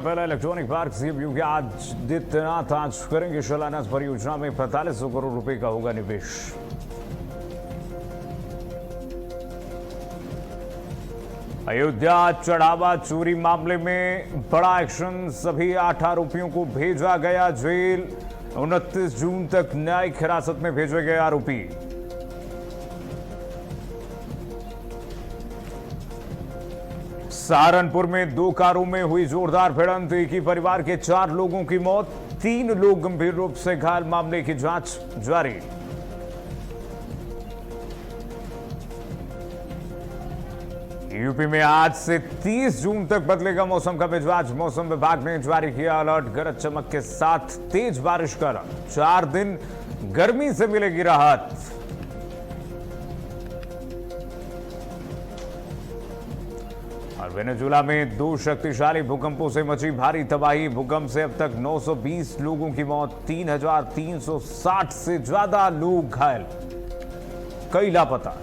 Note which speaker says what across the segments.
Speaker 1: पहला electronic park CM Yogi Adityanath आज करेंगे शिलान्यास। परियोजना में 4500 करोड़ रुपए का होगा निवेश। अयोध्या चढ़ावा चोरी मामले में बड़ा एक्शन, सभी 8 आरोपियों को भेजा गया जेल। 29 जून तक न्यायिक हिरासत में भेजे गए आरोपी। सहारनपुर में 2 कारों में हुई जोरदार भिड़ंत, एक ही परिवार के 4 लोगों की मौत, 3 लोग गंभीर रूप से घायल। मामले की जांच जारी। यूपी में आज से 30 जून तक बदलेगा मौसम का मिजाज। मौसम विभाग ने जारी किया अलर्ट, गरज चमक के साथ तेज बारिश का अलर्ट। 4 दिन गर्मी से मिलेगी राहत। और वेनेजुएला में 2 शक्तिशाली भूकंपों से मची भारी तबाही। भूकंप से अब तक 920 लोगों की मौत, 3360 से ज्यादा लोग घायल, कई लापता।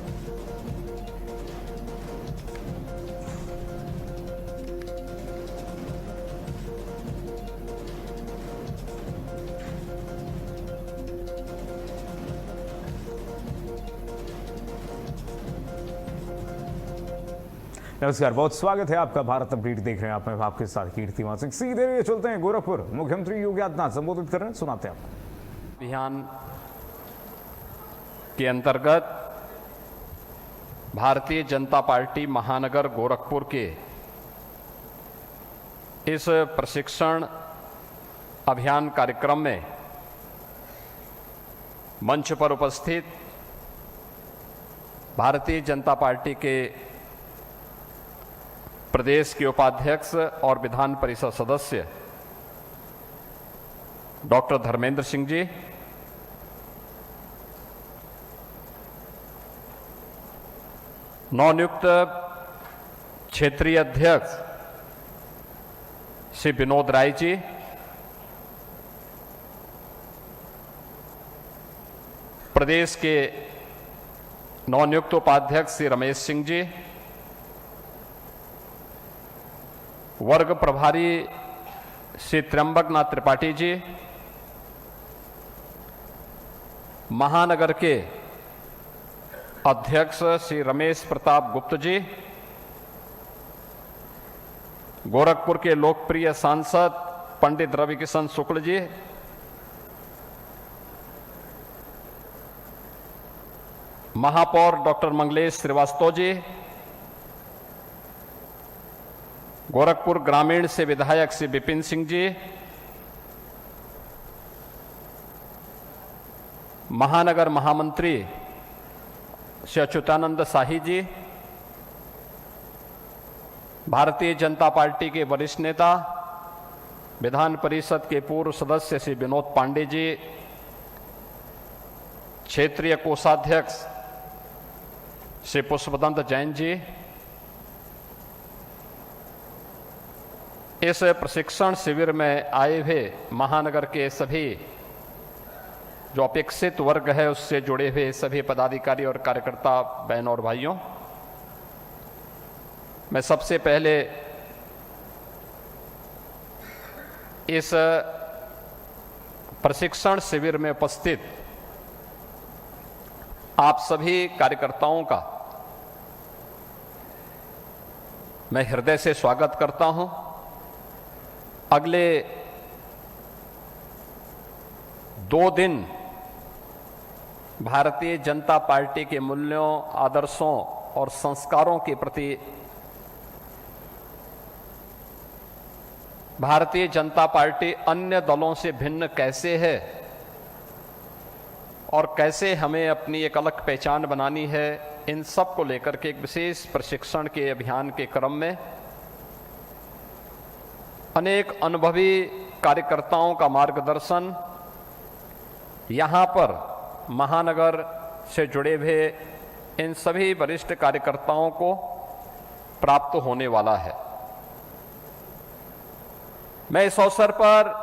Speaker 1: नमस्कार, बहुत स्वागत है आपका। भारत अपडेट देख रहे हैं आप। मैं आपके साथ कीर्तिमान सिंह। सीधे चलते हैं गोरखपुर। मुख्यमंत्री योगी आदित्यनाथ संबोधित कर रहे हैं, सुनाते हैं आपको।
Speaker 2: अभियान के अंतर्गत भारतीय जनता पार्टी महानगर गोरखपुर के इस प्रशिक्षण अभियान कार्यक्रम में मंच पर उपस्थित भारतीय जनता पार्टी के प्रदेश के उपाध्यक्ष और विधान परिषद सदस्य डॉक्टर धर्मेंद्र सिंह जी, नवनियुक्त क्षेत्रीय अध्यक्ष श्री विनोद राय जी, प्रदेश के नवनियुक्त उपाध्यक्ष श्री रमेश सिंह जी, वर्ग प्रभारी श्री त्र्यंबकनाथ त्रिपाठी जी, महानगर के अध्यक्ष श्री रमेश प्रताप गुप्त जी, गोरखपुर के लोकप्रिय सांसद पंडित रविकिशन शुक्ल जी, महापौर डॉक्टर मंगलेश श्रीवास्तव जी, गोरखपुर ग्रामीण से विधायक श्री विपिन सिंह जी, महानगर महामंत्री श्री अच्युतानंद शाही जी, भारतीय जनता पार्टी के वरिष्ठ नेता विधान परिषद के पूर्व सदस्य श्री विनोद पांडे जी, क्षेत्रीय कोषाध्यक्ष श्री पुष्पदंत जैन जी, इस प्रशिक्षण शिविर में आए हुए महानगर के सभी जो अपेक्षित वर्ग है उससे जुड़े हुए सभी पदाधिकारी और कार्यकर्ता बहनों और भाइयों, मैं सबसे पहले इस प्रशिक्षण शिविर में उपस्थित आप सभी कार्यकर्ताओं का मैं हृदय से स्वागत करता हूं। अगले 2 दिन भारतीय जनता पार्टी के मूल्यों, आदर्शों और संस्कारों के प्रति भारतीय जनता पार्टी अन्य दलों से भिन्न कैसे है और कैसे हमें अपनी एक अलग पहचान बनानी है, इन सब को लेकर के एक विशेष प्रशिक्षण के अभियान के क्रम में अनेक अनुभवी कार्यकर्ताओं का मार्गदर्शन यहाँ पर महानगर से जुड़े हुए इन सभी वरिष्ठ कार्यकर्ताओं को प्राप्त होने वाला है। मैं इस अवसर पर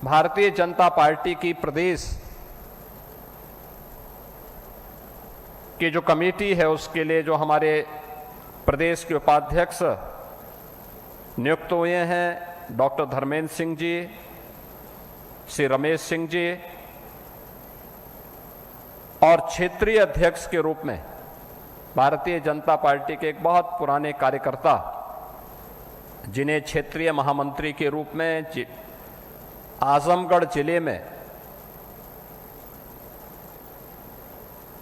Speaker 2: भारतीय जनता पार्टी की प्रदेश की जो कमेटी है उसके लिए जो हमारे प्रदेश के उपाध्यक्ष नियुक्त हुए हैं डॉक्टर धर्मेंद्र सिंह जी, श्री रमेश सिंह जी, और क्षेत्रीय अध्यक्ष के रूप में भारतीय जनता पार्टी के एक बहुत पुराने कार्यकर्ता, जिन्हें क्षेत्रीय महामंत्री के रूप में आजमगढ़ जिले में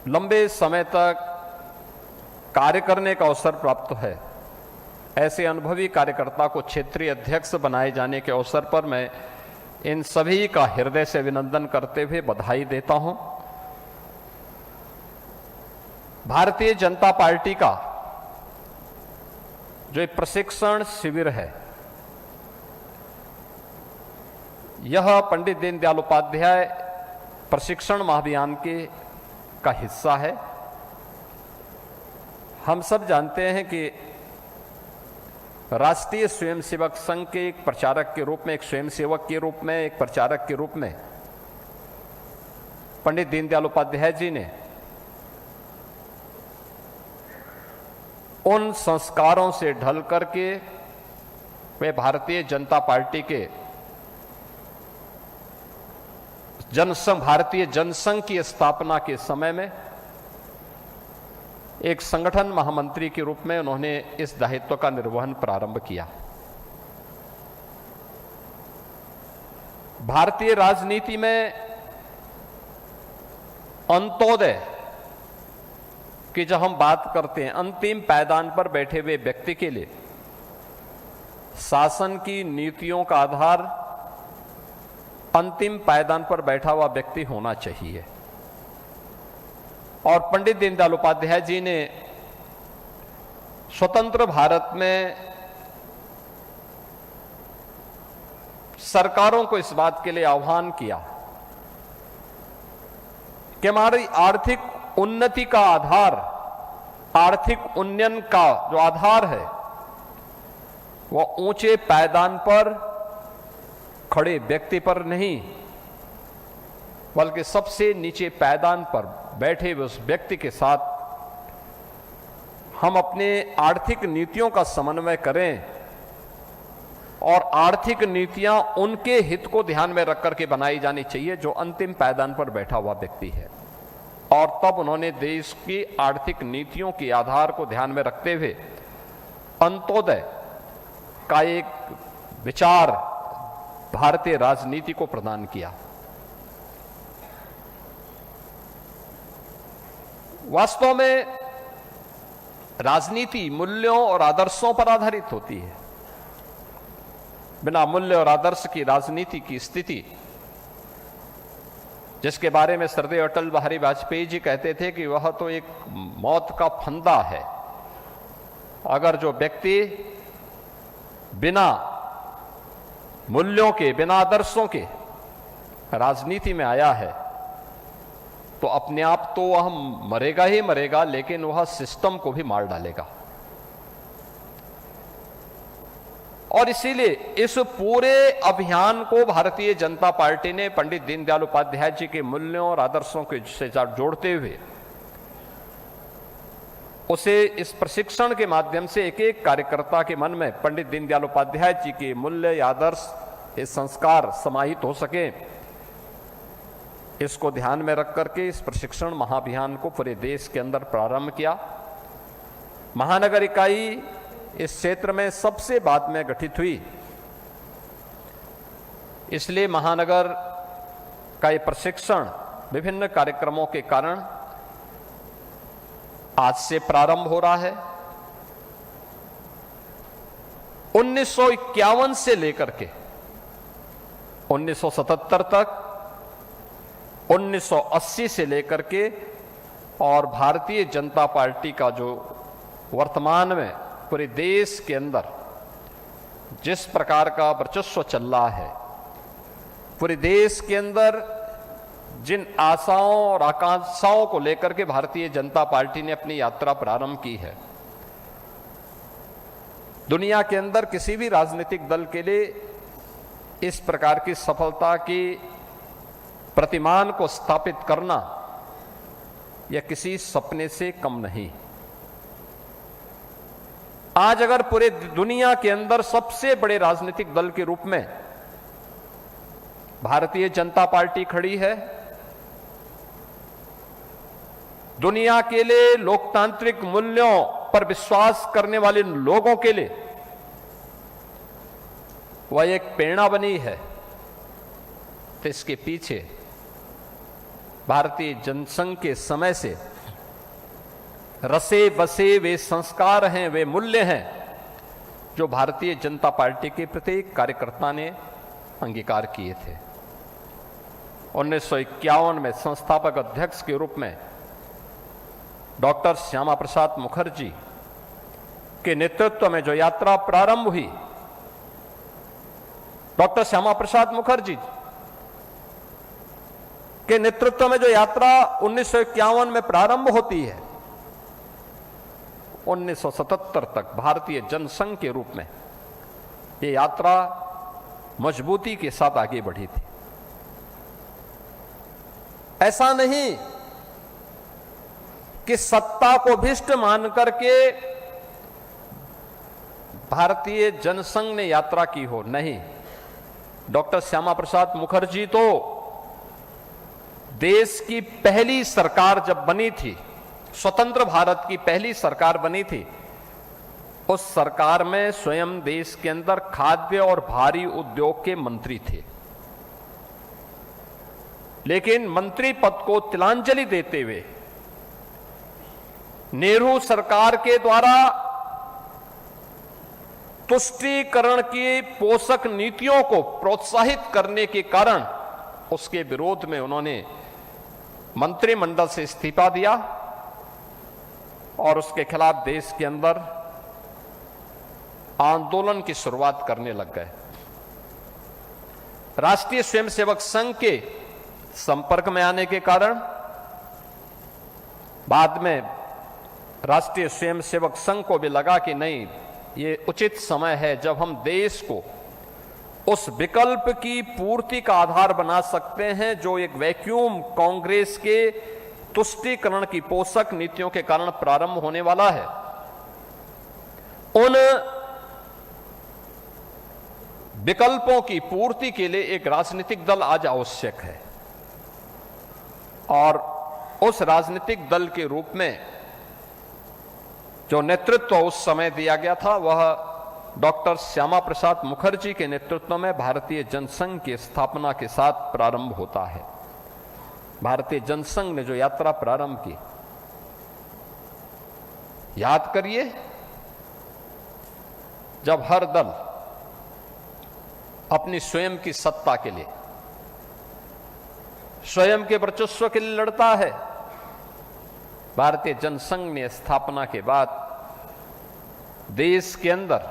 Speaker 2: लंबे समय तक कार्य करने का अवसर प्राप्त है, ऐसे अनुभवी कार्यकर्ता को क्षेत्रीय अध्यक्ष बनाए जाने के अवसर पर मैं इन सभी का हृदय से अभिनंदन करते हुए बधाई देता हूं। भारतीय जनता पार्टी का जो एक प्रशिक्षण शिविर है, यह पंडित दीनदयाल उपाध्याय प्रशिक्षण महाअभियान का हिस्सा है। हम सब जानते हैं कि राष्ट्रीय स्वयंसेवक संघ के एक प्रचारक के रूप में, एक स्वयंसेवक के रूप में, एक प्रचारक के रूप में पंडित दीनदयाल उपाध्याय जी ने उन संस्कारों से ढल करके वे भारतीय जनता पार्टी के भारतीय जनसंघ की स्थापना के समय में एक संगठन महामंत्री के रूप में उन्होंने इस दायित्व का निर्वहन प्रारंभ किया। भारतीय राजनीति में अंत्योदय कि जब हम बात करते हैं, अंतिम पायदान पर बैठे हुए व्यक्ति के लिए शासन की नीतियों का आधार अंतिम पायदान पर बैठा हुआ व्यक्ति होना चाहिए। और पंडित दीनदयाल उपाध्याय जी ने स्वतंत्र भारत में सरकारों को इस बात के लिए आह्वान किया कि हमारी आर्थिक उन्नति का आधार, आर्थिक उन्नयन का जो आधार है, वह ऊंचे पायदान पर खड़े व्यक्ति पर नहीं, बल्कि सबसे नीचे पायदान पर बैठे हुए उस व्यक्ति के साथ हम अपने आर्थिक नीतियों का समन्वय करें और आर्थिक नीतियां उनके हित को ध्यान में रख करके बनाई जानी चाहिए जो अंतिम पायदान पर बैठा हुआ व्यक्ति है। और तब उन्होंने देश की आर्थिक नीतियों के आधार को ध्यान में रखते हुए अंत्योदय का एक विचार भारतीय राजनीति को प्रदान किया। वास्तव में राजनीति मूल्यों और आदर्शों पर आधारित होती है। बिना मूल्य और आदर्श की राजनीति की स्थिति, जिसके बारे में श्रद्धेय अटल बिहारी वाजपेयी जी कहते थे कि वह तो एक मौत का फंदा है। अगर जो व्यक्ति बिना मूल्यों के, बिना आदर्शों के राजनीति में आया है तो अपने आप तो वह मरेगा ही मरेगा, लेकिन वह सिस्टम को भी मार डालेगा। और इसीलिए इस पूरे अभियान को भारतीय जनता पार्टी ने पंडित दीनदयाल उपाध्याय जी के मूल्यों और आदर्शों के से जोड़ते हुए उसे इस प्रशिक्षण के माध्यम से एक एक कार्यकर्ता के मन में पंडित दीनदयाल उपाध्याय जी के मूल्य, आदर्श, ये संस्कार समाहित हो सके, इसको ध्यान में रख करके इस प्रशिक्षण महाअभियान को पूरे देश के अंदर प्रारंभ किया। महानगर इकाई इस क्षेत्र में सबसे बाद में गठित हुई, इसलिए महानगर का ये प्रशिक्षण विभिन्न कार्यक्रमों के कारण आज से प्रारंभ हो रहा है। 1951 से लेकर के 1977 तक, 1980 से लेकर के और भारतीय जनता पार्टी का जो वर्तमान में पूरे देश के अंदर जिस प्रकार का वर्चस्व चल रहा है, पूरे देश के अंदर जिन आशाओं और आकांक्षाओं को लेकर के भारतीय जनता पार्टी ने अपनी यात्रा प्रारंभ की है, दुनिया के अंदर किसी भी राजनीतिक दल के लिए इस प्रकार की सफलता की प्रतिमान को स्थापित करना यह किसी सपने से कम नहीं। आज अगर पूरे दुनिया के अंदर सबसे बड़े राजनीतिक दल के रूप में भारतीय जनता पार्टी खड़ी है, दुनिया के लिए लोकतांत्रिक मूल्यों पर विश्वास करने वाले लोगों के लिए वह एक प्रेरणा बनी है, तो इसके पीछे भारतीय जनसंघ के समय से रसे बसे वे संस्कार हैं, वे मूल्य हैं जो भारतीय जनता पार्टी के प्रत्येक कार्यकर्ता ने अंगीकार किए थे। 1951 में संस्थापक अध्यक्ष के रूप में डॉक्टर श्यामा प्रसाद मुखर्जी के नेतृत्व में जो यात्रा प्रारंभ हुई, डॉक्टर श्यामा प्रसाद मुखर्जी के नेतृत्व में जो यात्रा 1951 में प्रारंभ होती है, 1977 तक भारतीय जनसंघ के रूप में यह यात्रा मजबूती के साथ आगे बढ़ी थी। ऐसा नहीं कि सत्ता को भ्रष्ट मान करके भारतीय जनसंघ ने यात्रा की हो, नहीं। डॉक्टर श्यामा प्रसाद मुखर्जी तो देश की पहली सरकार जब बनी थी, स्वतंत्र भारत की पहली सरकार बनी थी, उस सरकार में स्वयं देश के अंदर खाद्य और भारी उद्योग के मंत्री थे। लेकिन मंत्री पद को तिलांजलि देते हुए नेहरू सरकार के द्वारा तुष्टीकरण की पोषक नीतियों को प्रोत्साहित करने के कारण उसके विरोध में उन्होंने मंत्रिमंडल से इस्तीफा दिया और उसके खिलाफ देश के अंदर आंदोलन की शुरुआत करने लग गए। राष्ट्रीय स्वयंसेवक संघ के संपर्क में आने के कारण बाद में राष्ट्रीय स्वयंसेवक संघ को भी लगा कि नहीं, ये उचित समय है जब हम देश को उस विकल्प की पूर्ति का आधार बना सकते हैं जो एक वैक्यूम कांग्रेस के तुष्टीकरण की पोषक नीतियों के कारण प्रारंभ होने वाला है। उन विकल्पों की पूर्ति के लिए एक राजनीतिक दल आज आवश्यक है और उस राजनीतिक दल के रूप में जो नेतृत्व उस समय दिया गया था वह डॉक्टर श्यामा प्रसाद मुखर्जी के नेतृत्व में भारतीय जनसंघ की स्थापना के साथ प्रारंभ होता है। भारतीय जनसंघ ने जो यात्रा प्रारंभ की, याद करिए, जब हर दल अपनी स्वयं की सत्ता के लिए, स्वयं के वर्चस्व के लिए लड़ता है, भारतीय जनसंघ ने स्थापना के बाद देश के अंदर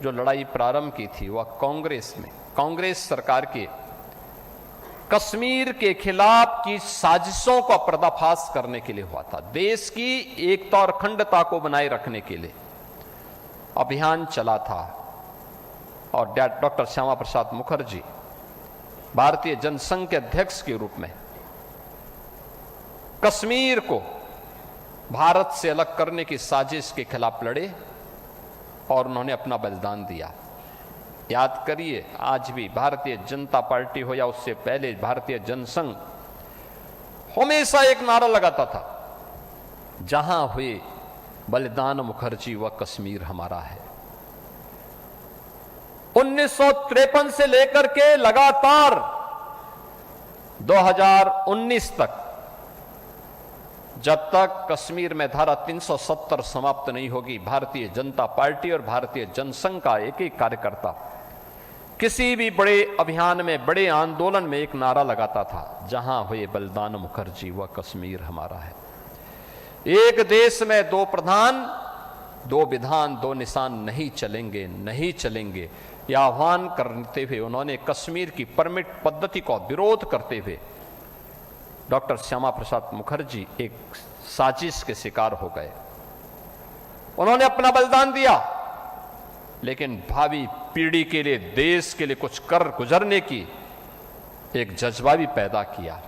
Speaker 2: जो लड़ाई प्रारंभ की थी वह कांग्रेस में, कांग्रेस सरकार के कश्मीर के खिलाफ की साजिशों का पर्दाफाश करने के लिए हुआ था। देश की एकता और अखंडता को बनाए रखने के लिए अभियान चला था और डॉक्टर श्यामा प्रसाद मुखर्जी भारतीय जनसंघ के अध्यक्ष के रूप में कश्मीर को भारत से अलग करने की साजिश के खिलाफ लड़े और उन्होंने अपना बलिदान दिया। याद करिए, आज भी भारतीय जनता पार्टी हो या उससे पहले भारतीय जनसंघ हमेशा एक नारा लगाता था, जहां हुए बलिदान मुखर्जी व कश्मीर हमारा है। 1953 से लेकर के लगातार 2019 तक, जब तक कश्मीर में धारा 370 समाप्त नहीं होगी, भारतीय जनता पार्टी और भारतीय जनसंघ का एक एक कार्यकर्ता किसी भी बड़े अभियान में, बड़े आंदोलन में एक नारा लगाता था, जहां हुए बलिदान मुखर्जी व कश्मीर हमारा है। एक देश में दो प्रधान, दो विधान, दो निशान नहीं चलेंगे, नहीं चलेंगे, यह आह्वान करते हुए उन्होंने कश्मीर की परमिट पद्धति का विरोध करते हुए डॉक्टर श्यामा प्रसाद मुखर्जी एक साजिश के शिकार हो गए। उन्होंने अपना बलिदान दिया, लेकिन भावी पीढ़ी के लिए, देश के लिए कुछ कर गुजरने की एक जज्बा भी पैदा किया।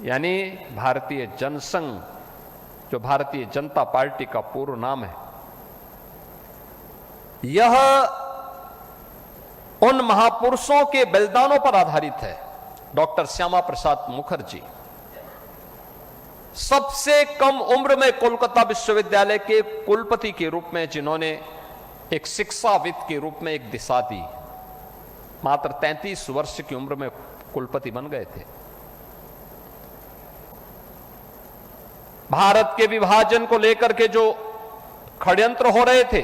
Speaker 2: यानी भारतीय जनसंघ जो भारतीय जनता पार्टी का पूर्व नाम है, यह उन महापुरुषों के बलिदानों पर आधारित है। डॉक्टर श्यामा प्रसाद मुखर्जी सबसे कम उम्र में कोलकाता विश्वविद्यालय के कुलपति के रूप में, जिन्होंने एक शिक्षाविद के रूप में एक दिशा दी, मात्र 33 वर्ष की उम्र में कुलपति बन गए थे। भारत के विभाजन को लेकर के जो षड्यंत्र हो रहे थे,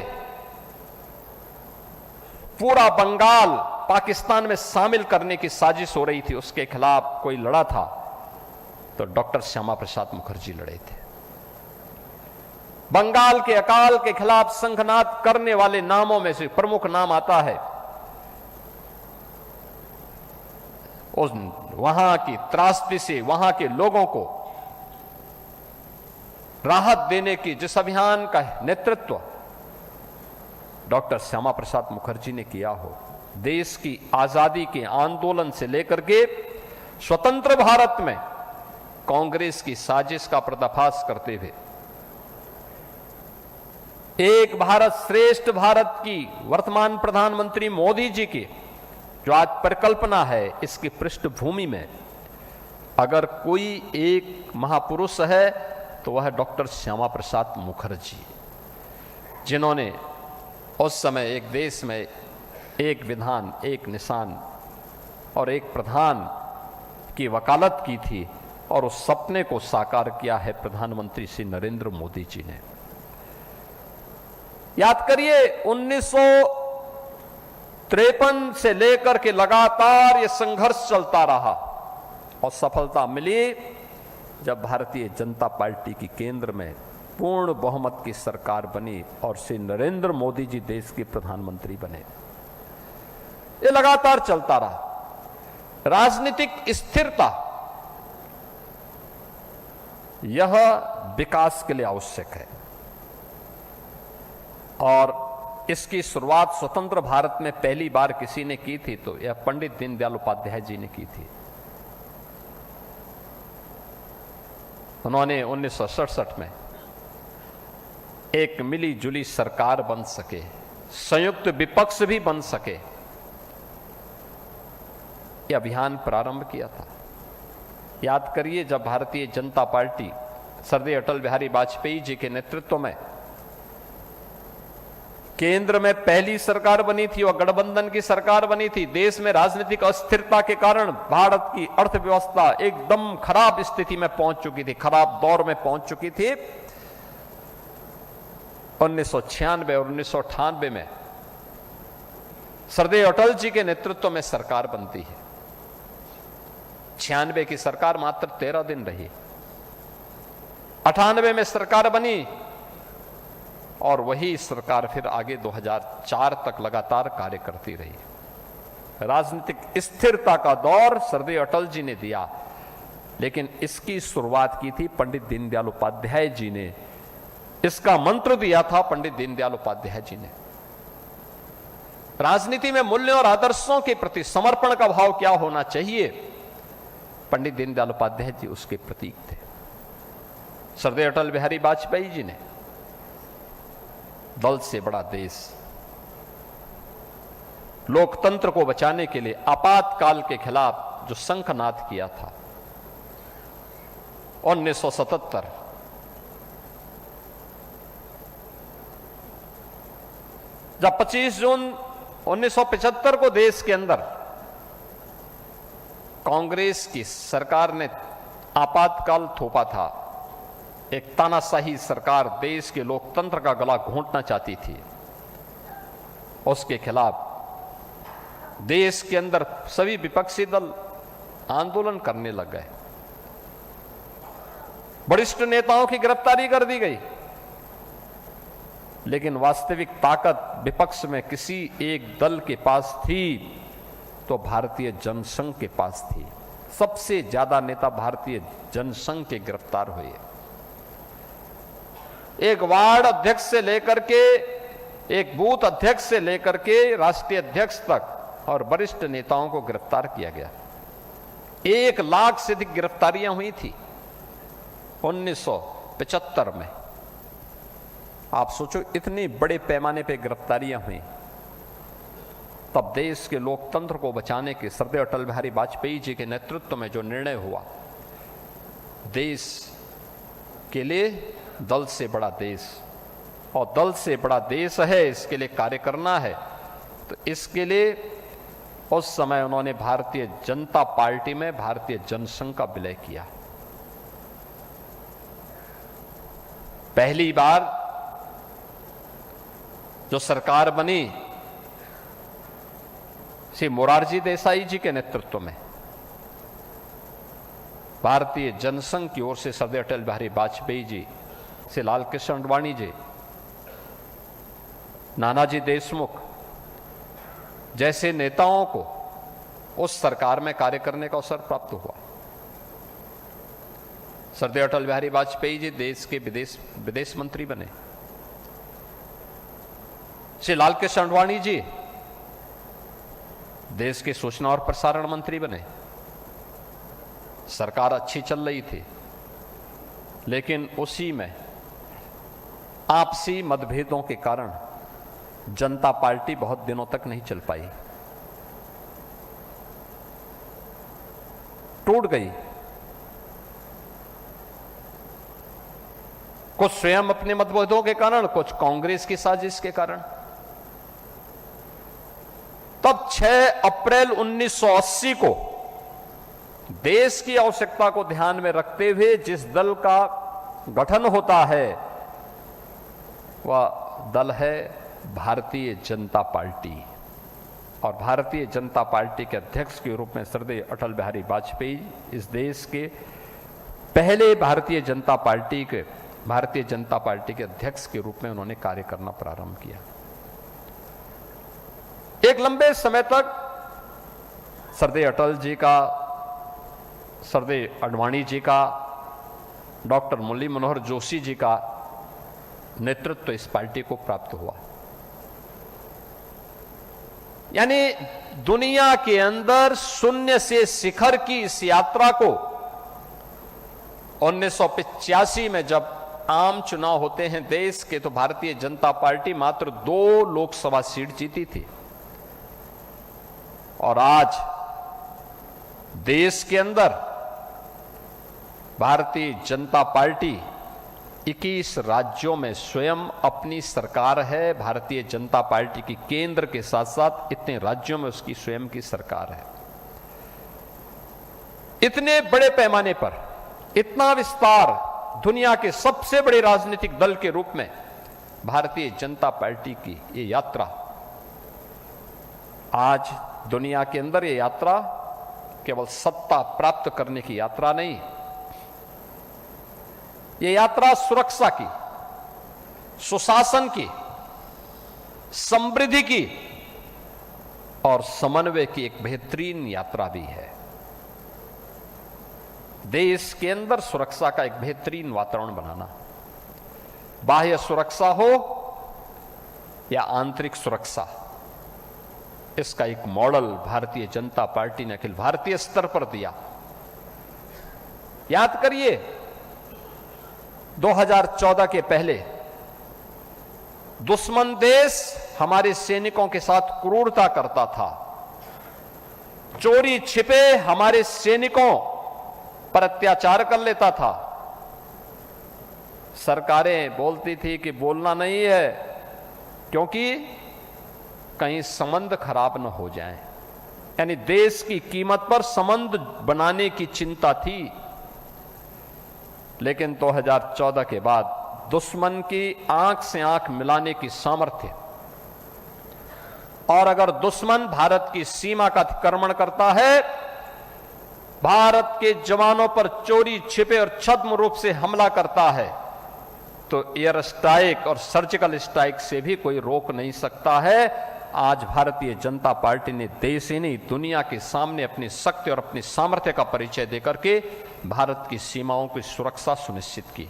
Speaker 2: पूरा बंगाल पाकिस्तान में शामिल करने की साजिश हो रही थी, उसके खिलाफ कोई लड़ा था तो डॉक्टर श्यामा प्रसाद मुखर्जी लड़े थे। बंगाल के अकाल के खिलाफ संघनाद करने वाले नामों में से प्रमुख नाम आता है उस वहां की त्रासदी से वहां के लोगों को राहत देने की जिस अभियान का नेतृत्व डॉक्टर श्यामा प्रसाद मुखर्जी ने किया हो, देश की आजादी के आंदोलन से लेकर के स्वतंत्र भारत में कांग्रेस की साजिश का पर्दाफाश करते हुए एक भारत श्रेष्ठ भारत की वर्तमान प्रधानमंत्री मोदी जी की जो आज परिकल्पना है, इसकी पृष्ठभूमि में अगर कोई एक महापुरुष है तो वह है डॉक्टर श्यामा प्रसाद मुखर्जी, जिन्होंने उस समय एक देश में एक विधान, एक निशान और एक प्रधान की वकालत की थी और उस सपने को साकार किया है प्रधानमंत्री श्री नरेंद्र मोदी जी ने। याद करिए 1953 से लेकर के लगातार ये संघर्ष चलता रहा और सफलता मिली जब भारतीय जनता पार्टी की केंद्र में पूर्ण बहुमत की सरकार बनी और श्री नरेंद्र मोदी जी देश के प्रधानमंत्री बने। ये लगातार चलता रहा। राजनीतिक स्थिरता यह विकास के लिए आवश्यक है और इसकी शुरुआत स्वतंत्र भारत में पहली बार किसी ने की थी तो यह पंडित दीनदयाल उपाध्याय जी ने की थी। उन्होंने 1967 में एक मिली जुली सरकार बन सके, संयुक्त विपक्ष भी बन सके, यह अभियान प्रारंभ किया था। याद करिए जब भारतीय जनता पार्टी सरदेय अटल बिहारी वाजपेयी जी के नेतृत्व में केंद्र में पहली सरकार बनी थी और गठबंधन की सरकार बनी थी, देश में राजनीतिक अस्थिरता के कारण भारत की अर्थव्यवस्था एकदम खराब स्थिति में पहुंच चुकी थी, खराब दौर में पहुंच चुकी थी। 1996 और 1998 में सरदेय अटल जी के नेतृत्व में सरकार बनती है। 96 की सरकार मात्र 13 दिन रही, 98 में सरकार बनी और वही सरकार फिर आगे 2004 तक लगातार कार्य करती रही। राजनीतिक स्थिरता का दौर सरदेय अटल जी ने दिया, लेकिन इसकी शुरुआत की थी पंडित दीनदयाल उपाध्याय जी ने। इसका मंत्र दिया था पंडित दीनदयाल उपाध्याय जी ने। राजनीति में मूल्यों और आदर्शों के प्रति समर्पण का भाव क्या होना चाहिए, पंडित दीनदयाल उपाध्याय जी उसके प्रतीक थे। सरदेय अटल बिहारी वाजपेयी जी ने दल से बड़ा देश, लोकतंत्र को बचाने के लिए आपातकाल के खिलाफ जो शंखनाद किया था 1977, जब 25 जून 1975 को देश के अंदर कांग्रेस की सरकार ने आपातकाल थोपा था, एक तानाशाही सरकार देश के लोकतंत्र का गला घोंटना चाहती थी, उसके खिलाफ देश के अंदर सभी विपक्षी दल आंदोलन करने लग गए। वरिष्ठ नेताओं की गिरफ्तारी कर दी गई, लेकिन वास्तविक ताकत विपक्ष में किसी एक दल के पास थी तो भारतीय जनसंघ के पास थी। सबसे ज्यादा नेता भारतीय जनसंघ के गिरफ्तार हुए। एक वार्ड अध्यक्ष से लेकर के, एक बूथ अध्यक्ष से लेकर के राष्ट्रीय अध्यक्ष तक और वरिष्ठ नेताओं को गिरफ्तार किया गया। 1 लाख से अधिक गिरफ्तारियां हुई थी 1975 में, आप सोचो इतनी बड़े पैमाने पे गिरफ्तारियां हुई, तब देश के लोकतंत्र को बचाने के सरदार अटल बिहारी वाजपेयी जी के नेतृत्व में जो निर्णय हुआ, देश के लिए दल से बड़ा देश, और दल से बड़ा देश है, इसके लिए कार्य करना है, तो इसके लिए उस समय उन्होंने भारतीय जनता पार्टी में भारतीय जनसंघ का विलय किया। पहली बार जो सरकार बनी श्री मोरारजी देसाई जी के नेतृत्व में, भारतीय जनसंघ की ओर से सरदार अटल बिहारी वाजपेयी जी, श्री लाल कृष्ण आडवाणी जी, नानाजी देशमुख जैसे नेताओं को उस सरकार में कार्य करने का अवसर प्राप्त हुआ। सरदार अटल बिहारी वाजपेयी जी देश के विदेश मंत्री बने। श्री लाल कृष्ण आडवाणी जी देश के सूचना और प्रसारण मंत्री बने। सरकार अच्छी चल रही थी, लेकिन उसी में आपसी मतभेदों के कारण जनता पार्टी बहुत दिनों तक नहीं चल पाई, टूट गई। कुछ स्वयं अपने मतभेदों के कारण, कुछ कांग्रेस की साजिश के कारण। तब 6 अप्रैल 1980 को देश की आवश्यकता को ध्यान में रखते हुए जिस दल का गठन होता है वह दल है भारतीय जनता पार्टी, और भारतीय जनता पार्टी के अध्यक्ष के रूप में सरदार अटल बिहारी वाजपेयी इस देश के पहले भारतीय जनता पार्टी के अध्यक्ष के रूप में उन्होंने कार्य करना प्रारंभ किया। एक लंबे समय तक सरदार अटल जी का, सरदार आडवाणी जी का, डॉक्टर मुरली मनोहर जोशी जी का नेतृत्व इस पार्टी को प्राप्त हुआ। यानी दुनिया के अंदर शून्य से शिखर की इस यात्रा को 1985 में जब आम चुनाव होते हैं देश के, तो भारतीय जनता पार्टी मात्र 2 लोकसभा सीट जीती थी, और आज देश के अंदर भारतीय जनता पार्टी 21 राज्यों में स्वयं अपनी सरकार है। भारतीय जनता पार्टी की केंद्र के साथ साथ इतने राज्यों में उसकी स्वयं की सरकार है। इतने बड़े पैमाने पर इतना विस्तार, दुनिया के सबसे बड़े राजनीतिक दल के रूप में भारतीय जनता पार्टी की ये यात्रा, आज दुनिया के अंदर ये यात्रा केवल सत्ता प्राप्त करने की यात्रा नहीं, ये यात्रा सुरक्षा की, सुशासन की, समृद्धि की और समन्वय की एक बेहतरीन यात्रा भी है। देश के अंदर सुरक्षा का एक बेहतरीन वातावरण बनाना, बाह्य सुरक्षा हो या आंतरिक सुरक्षा, इसका एक मॉडल भारतीय जनता पार्टी ने अखिल भारतीय स्तर पर दिया। याद करिए 2014 के पहले दुश्मन देश हमारे सैनिकों के साथ क्रूरता करता था, चोरी छिपे हमारे सैनिकों पर अत्याचार कर लेता था। सरकारें बोलती थी कि बोलना नहीं है क्योंकि कहीं संबंध खराब न हो जाए, यानी देश की कीमत पर संबंध बनाने की चिंता थी। लेकिन 2014 के बाद दुश्मन की आंख से आंख मिलाने की सामर्थ्य, और अगर दुश्मन भारत की सीमा का अतिक्रमण करता है, भारत के जवानों पर चोरी छिपे और छद्म रूप से हमला करता है, तो एयर स्ट्राइक और सर्जिकल स्ट्राइक से भी कोई रोक नहीं सकता है। आज भारतीय जनता पार्टी ने देश ही नहीं दुनिया के सामने अपनी शक्ति और अपनी सामर्थ्य का परिचय देकर के भारत की सीमाओं की सुरक्षा सुनिश्चित की।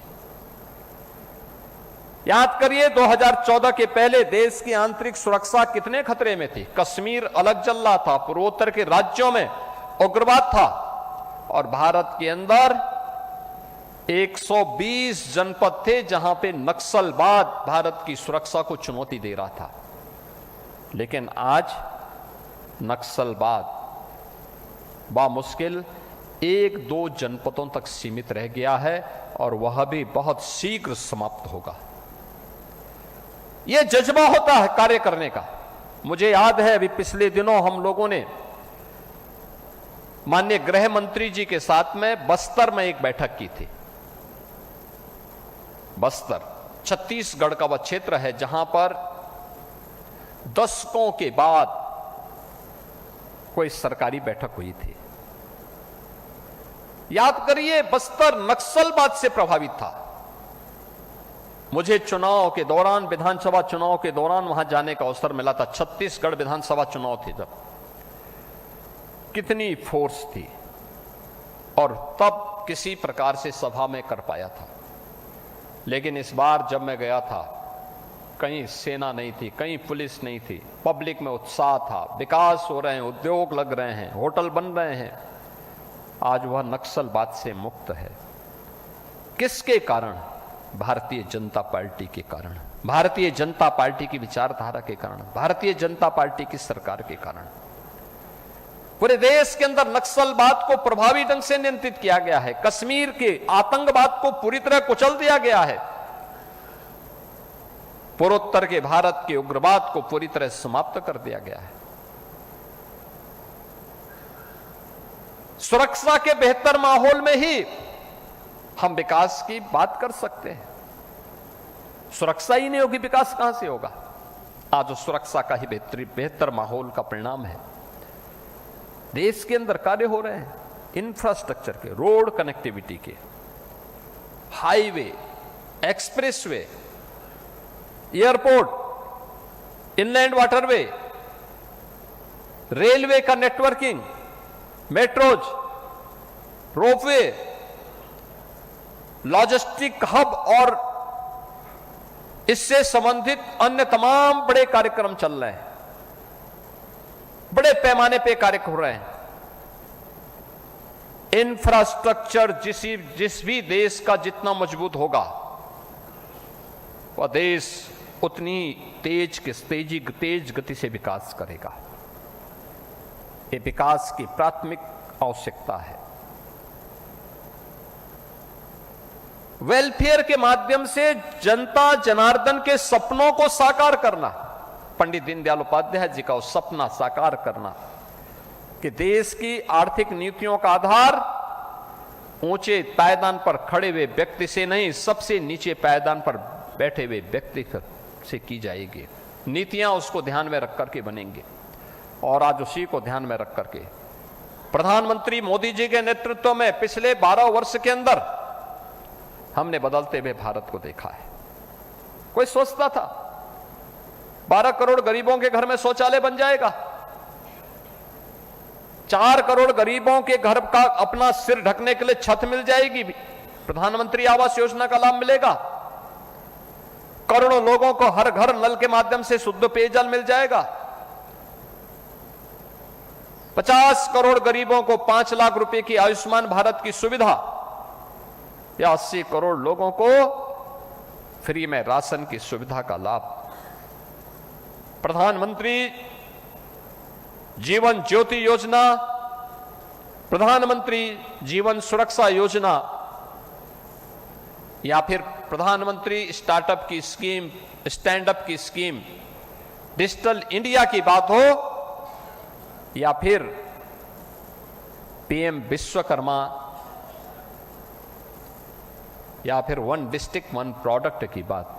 Speaker 2: याद करिए 2014 के पहले देश की आंतरिक सुरक्षा कितने खतरे में थी। कश्मीर अलग चल रहा था, पूर्वोत्तर के राज्यों में उग्रवाद था, और भारत के अंदर 120 जनपद थे जहां पे नक्सलवाद भारत की सुरक्षा को चुनौती दे रहा था, लेकिन आज नक्सलवाद बामुश्किल 1-2 जनपदों तक सीमित रह गया है और वह भी बहुत शीघ्र समाप्त होगा। यह जज्बा होता है कार्य करने का। मुझे याद है अभी पिछले दिनों हम लोगों ने माननीय गृह मंत्री जी के साथ में बस्तर में एक बैठक की थी। बस्तर छत्तीसगढ़ का वह क्षेत्र है जहां पर दशकों के बाद कोई सरकारी बैठक हुई थी। याद करिए, बस्तर नक्सलवाद से प्रभावित था। मुझे चुनाव के दौरान, विधानसभा चुनाव के दौरान वहां जाने का अवसर मिला था। छत्तीसगढ़ विधानसभा चुनाव थे जब, कितनी फोर्स थी और तब किसी प्रकार से सभा में कर पाया था। लेकिन इस बार जब मैं गया था, कहीं सेना नहीं थी, कहीं पुलिस नहीं थी, पब्लिक में उत्साह था, विकास हो रहे हैं, उद्योग लग रहे हैं, होटल बन रहे हैं। आज वह नक्सलवाद से मुक्त है। किसके कारण? भारतीय जनता पार्टी के कारण, भारतीय जनता पार्टी की विचारधारा के कारण, भारतीय जनता पार्टी की सरकार के कारण। पूरे देश के अंदर नक्सलवाद को प्रभावी ढंग से नियंत्रित किया गया है। कश्मीर के आतंकवाद को पूरी तरह कुचल दिया गया है। पूर्वोत्तर के भारत के उग्रवाद को पूरी तरह समाप्त कर दिया गया है। सुरक्षा के बेहतर माहौल में ही हम विकास की बात कर सकते हैं। सुरक्षा ही नहीं होगी, विकास कहां से होगा? आज सुरक्षा का ही बेहतर माहौल का परिणाम है। देश के अंदर कार्य हो रहे हैं इंफ्रास्ट्रक्चर के, रोड कनेक्टिविटी के, highway, expressway, airport, inland waterway, railway का networking, metros, ropeway, logistic hub और इससे संबंधित अन्य तमाम बड़े कार्यक्रम चल रहे हैं। बड़े पैमाने पे कार्य हो रहे हैं। इंफ्रास्ट्रक्चर जिस भी देश का जितना मजबूत होगा, वह देश उतनी तेज गति से विकास करेगा। ये विकास की प्राथमिक आवश्यकता है। वेलफेयर के माध्यम से जनता जनार्दन के सपनों को साकार करना, पंडित दीनदयाल उपाध्याय जी का सपना साकार करना कि देश की आर्थिक नीतियों का आधार ऊंचे पायदान पर खड़े हुए व्यक्ति से नहीं, सबसे नीचे पायदान पर बैठे हुए व्यक्ति से की जाएगी। नीतियां उसको ध्यान में रख करके बनेंगे और आज उसी को ध्यान में रख करके प्रधानमंत्री मोदी जी के नेतृत्व में पिछले 12 वर्ष के अंदर हमने बदलते हुए भारत को देखा है। कोई सोचता था 12 करोड़ गरीबों के घर में शौचालय बन जाएगा, 4 करोड़ गरीबों के घर का अपना सिर ढकने के लिए छत मिल जाएगी, प्रधानमंत्री आवास योजना का लाभ मिलेगा, करोड़ों लोगों को हर घर नल के माध्यम से शुद्ध पेयजल मिल जाएगा, 50 करोड़ गरीबों को 5 लाख रुपए की आयुष्मान भारत की सुविधा, या 80 करोड़ लोगों को फ्री में राशन की सुविधा का लाभ, प्रधानमंत्री जीवन ज्योति योजना, प्रधानमंत्री जीवन सुरक्षा योजना, या फिर प्रधानमंत्री स्टार्टअप की स्कीम, स्टैंड अप की स्कीम, डिजिटल इंडिया की बात हो, या फिर पीएम विश्वकर्मा, या फिर 1 डिस्ट्रिक्ट 1 प्रोडक्ट की बात।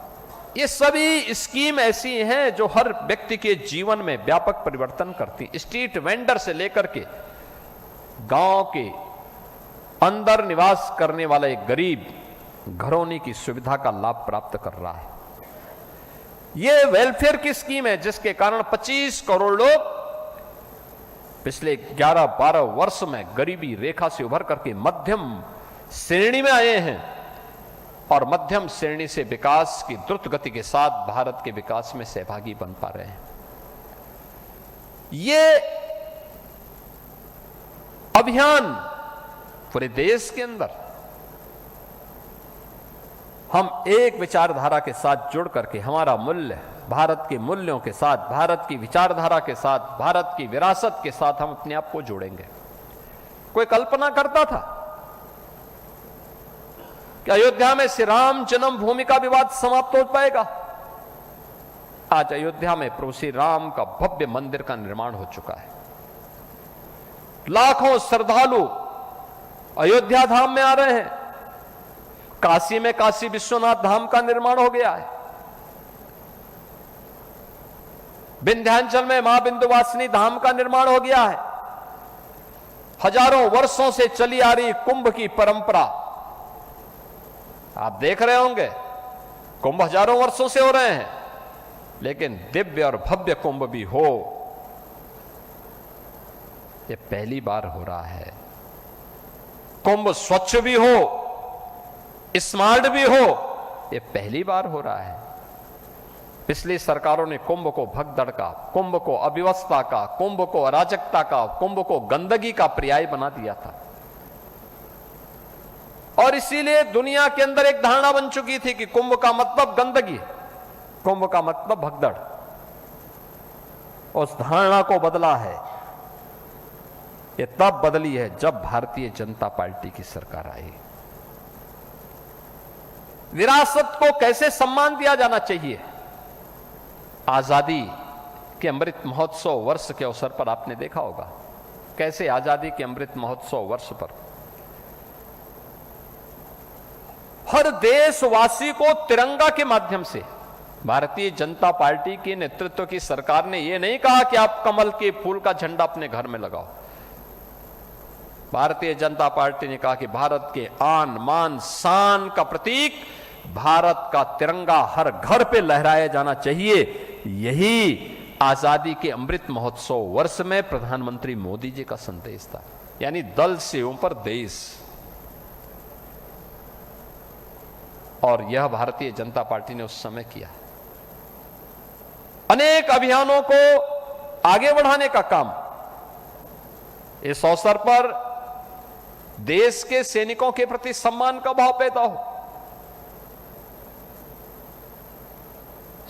Speaker 2: ये सभी स्कीम ऐसी हैं जो हर व्यक्ति के जीवन में व्यापक परिवर्तन करती। स्ट्रीट वेंडर से लेकर के गांव के अंदर निवास करने वाला एक गरीब घरौनी की सुविधा का लाभ प्राप्त कर रहा है। यह वेलफेयर की स्कीम है जिसके कारण 25 करोड़ लोग पिछले 11-12 वर्ष में गरीबी रेखा से उभर करके मध्यम श्रेणी में आए हैं और मध्यम श्रेणी से विकास की द्रुत गति के साथ भारत के विकास में सहभागी बन पा रहे हैं। ये अभियान पूरे देश के अंदर हम एक विचारधारा के साथ जुड़ करके हमारा मूल्य भारत के मूल्यों के साथ, भारत की विचारधारा के साथ, भारत की विरासत के साथ हम अपने आप को जोड़ेंगे। कोई कल्पना करता था कि अयोध्या में श्री राम जन्मभूमि का विवाद समाप्त हो पाएगा? आज अयोध्या में प्रभु श्री राम का भव्य मंदिर का निर्माण हो चुका है। लाखों श्रद्धालु अयोध्या धाम में आ रहे हैं। काशी में काशी विश्वनाथ धाम का निर्माण हो गया है। विंध्याचल में मां विंध्यवासिनी धाम का निर्माण हो गया है। हजारों वर्षों से चली आ रही कुंभ की परंपरा, आप देख रहे होंगे, कुंभ हजारों वर्षों से हो रहे हैं, लेकिन दिव्य और भव्य कुंभ भी हो, ये पहली बार हो रहा है। कुंभ स्वच्छ भी हो, स्मार्ट भी हो, ये पहली बार हो रहा है। पिछली सरकारों ने कुंभ को भगदड़ का, कुंभ को अव्यवस्था का, कुंभ को अराजकता का, कुंभ को गंदगी का पर्याय बना दिया था। और इसीलिए दुनिया के अंदर एक धारणा बन चुकी थी कि कुंभ का मतलब गंदगी, कुंभ का मतलब भगदड़। उस धारणा को बदला है, ये तब बदली है जब भारतीय जनता पार्टी की सरकार आई। विरासत को कैसे सम्मान दिया जाना चाहिए? आजादी के अमृत महोत्सव वर्ष के अवसर पर आपने देखा होगा कैसे आजादी के अमृत महोत्सव वर्ष पर हर देशवासी को तिरंगा के माध्यम से, भारतीय जनता पार्टी के नेतृत्व की सरकार ने यह नहीं कहा कि आप कमल के फूल का झंडा अपने घर में लगाओ। भारतीय जनता पार्टी ने कहा कि भारत के आन मान शान का प्रतीक भारत का तिरंगा हर घर पे लहराया जाना चाहिए। यही आजादी के अमृत महोत्सव वर्ष में प्रधानमंत्री मोदी जी का संदेश था, यानी दल से ऊपर देश। और यह भारतीय जनता पार्टी ने उस समय किया। अनेक अभियानों को आगे बढ़ाने का काम। इस अवसर पर देश के सैनिकों के प्रति सम्मान का भाव पैदा हो।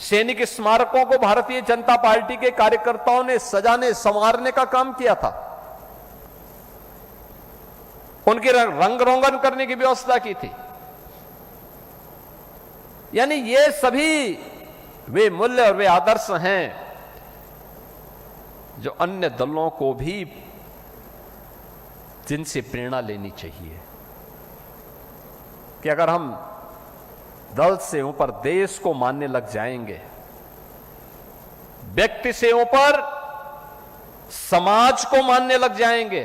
Speaker 2: सैनिक स्मारकों को भारतीय जनता पार्टी के कार्यकर्ताओं ने सजाने संवारने का काम किया था। उनके रंग रोगन करने की व्यवस्था की थी। यानी ये सभी वे मूल्य और वे आदर्श हैं जो अन्य दलों को भी जिनसे प्रेरणा लेनी चाहिए कि अगर हम दल से ऊपर देश को मानने लग जाएंगे, व्यक्ति से ऊपर समाज को मानने लग जाएंगे,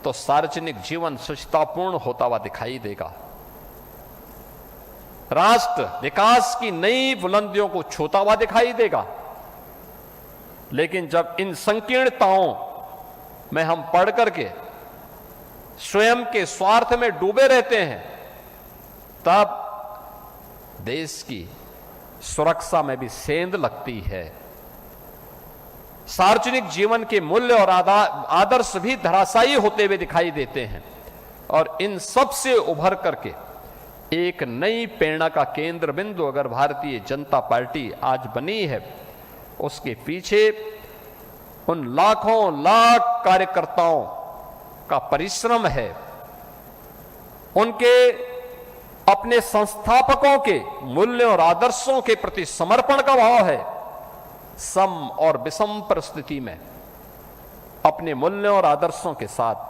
Speaker 2: तो सार्वजनिक जीवन सुचितापूर्ण होता हुआ दिखाई देगा। राष्ट्र विकास की नई बुलंदियों को छूता हुआ दिखाई देगा। लेकिन जब इन संकीर्णताओं में हम पढ़ करके स्वयं के स्वार्थ में डूबे रहते हैं, तब देश की सुरक्षा में भी सेंध लगती है। सार्वजनिक जीवन के मूल्य और आदर्श भी धराशायी होते हुए दिखाई देते हैं। और इन सब से उभर करके एक नई प्रेरणा का केंद्र बिंदु अगर भारतीय जनता पार्टी आज बनी है, उसके पीछे उन लाखों लाख कार्यकर्ताओं का परिश्रम है, उनके अपने संस्थापकों के मूल्यों और आदर्शों के प्रति समर्पण का भाव है। सम और विषम परिस्थिति में अपने मूल्यों और आदर्शों के साथ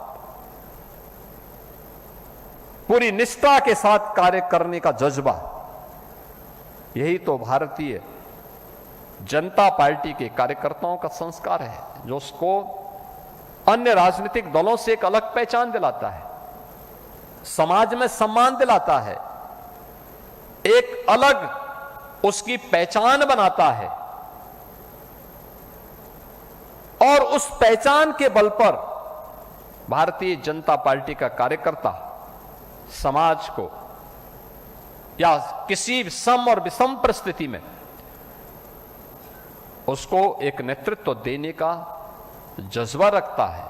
Speaker 2: पूरी निष्ठा के साथ कार्य करने का जज्बा, यही तो भारतीय जनता पार्टी के कार्यकर्ताओं का संस्कार है, जो उसको अन्य राजनीतिक दलों से एक अलग पहचान दिलाता है, समाज में सम्मान दिलाता है, एक अलग उसकी पहचान बनाता है। और उस पहचान के बल पर भारतीय जनता पार्टी का कार्यकर्ता समाज को या किसी सम और विषम परिस्थिति में उसको एक नेतृत्व देने का जज्बा रखता है।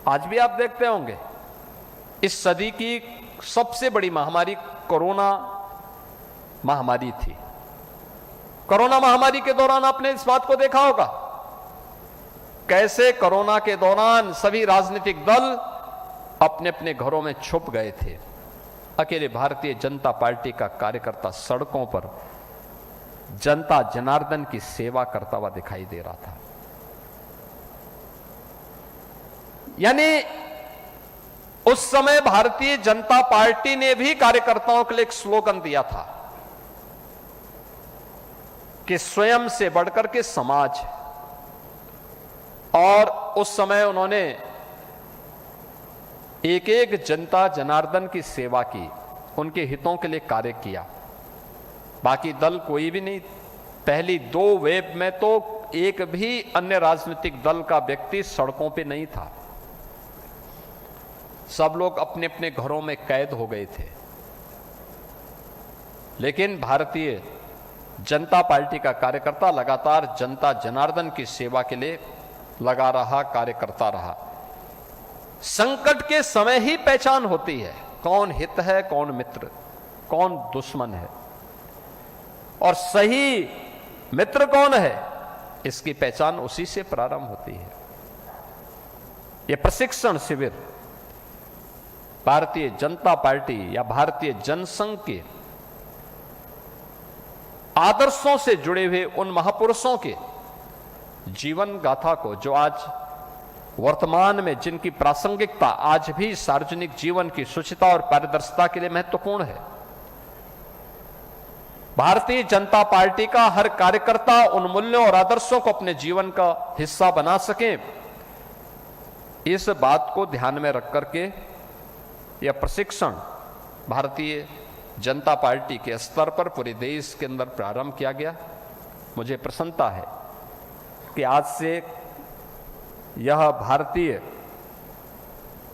Speaker 2: आज भी आप देखते होंगे इस सदी की सबसे बड़ी महामारी कोरोना महामारी थी। कोरोना महामारी के दौरान आपने इस बात को देखा होगा, कैसे कोरोना के दौरान सभी राजनीतिक दल अपने अपने घरों में छुप गए थे। अकेले भारतीय जनता पार्टी का कार्यकर्ता सड़कों पर जनता जनार्दन की सेवा करता हुआ दिखाई दे रहा था। यानी उस समय भारतीय जनता पार्टी ने भी कार्यकर्ताओं के लिए एक स्लोगन दिया था कि स्वयं से बढ़कर के समाज, और उस समय उन्होंने एक एक जनता जनार्दन की सेवा की, उनके हितों के लिए कार्य किया। बाकी दल कोई भी नहीं, पहली 2 वेव में तो एक भी अन्य राजनीतिक दल का व्यक्ति सड़कों पे नहीं था। सब लोग अपने अपने घरों में कैद हो गए थे। लेकिन भारतीय जनता पार्टी का कार्यकर्ता लगातार जनता जनार्दन की सेवा के लिए लगा रहा, कार्य करता रहा। संकट के समय ही पहचान होती है कौन हित है, कौन मित्र, कौन दुश्मन है, और सही मित्र कौन है, इसकी पहचान उसी से प्रारंभ होती है। यह प्रशिक्षण शिविर भारतीय जनता पार्टी या भारतीय जनसंघ के आदर्शों से जुड़े हुए उन महापुरुषों के जीवन गाथा को, जो आज वर्तमान में जिनकी प्रासंगिकता आज भी सार्वजनिक जीवन की शुचिता और पारदर्शिता के लिए महत्वपूर्ण है, भारतीय जनता पार्टी का हर कार्यकर्ता उन मूल्यों और आदर्शों को अपने जीवन का हिस्सा बना सके, इस बात को ध्यान में रख करके यह प्रशिक्षण भारतीय जनता पार्टी के स्तर पर पूरे देश के अंदर प्रारंभ किया गया। मुझे प्रसन्नता है कि आज से यह भारतीय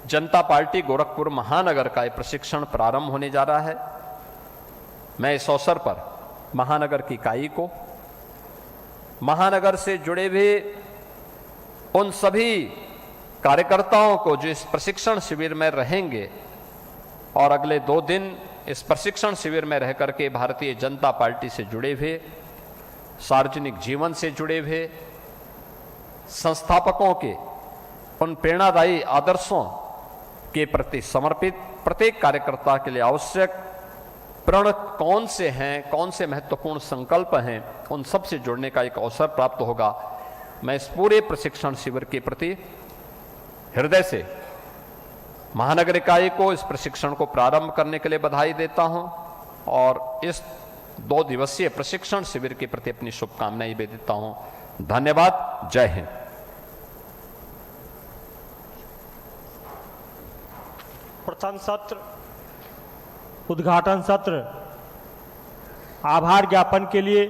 Speaker 2: जनता पार्टी गोरखपुर महानगर का यह प्रशिक्षण प्रारंभ होने जा रहा है। मैं इस अवसर पर महानगर की इकाई को, महानगर से जुड़े हुए उन सभी कार्यकर्ताओं को जो इस प्रशिक्षण शिविर में रहेंगे और अगले 2 दिन इस प्रशिक्षण शिविर में रह करके भारतीय जनता पार्टी से जुड़े हुए, सार्वजनिक जीवन से जुड़े हुए संस्थापकों के उन प्रेरणादायी आदर्शों के प्रति समर्पित प्रत्येक कार्यकर्ता के लिए आवश्यक प्रण कौन से हैं, कौन से महत्वपूर्ण संकल्प हैं, उन सब से जुड़ने का एक अवसर प्राप्त होगा। मैं इस पूरे प्रशिक्षण शिविर के प्रति हृदय से महानगर इकाई को इस प्रशिक्षण को प्रारंभ करने के लिए बधाई देता हूं और इस 2 दिवसीय प्रशिक्षण शिविर के प्रति अपनी शुभकामनाएं भी देता हूं। धन्यवाद। जय हिंद।
Speaker 3: प्रथम सत्र, उद्घाटन सत्र, आभार ज्ञापन के लिए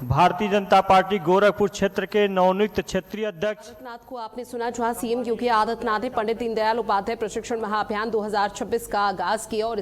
Speaker 3: भारतीय जनता पार्टी गोरखपुर क्षेत्र के नवनियुक्त क्षेत्रीय अध्यक्ष
Speaker 4: आदित्यनाथ को आपने सुना, जहां सीएम योगी आदित्यनाथ ने पंडित दीनदयाल उपाध्याय प्रशिक्षण महाअभियान 2026 का आगाज किया और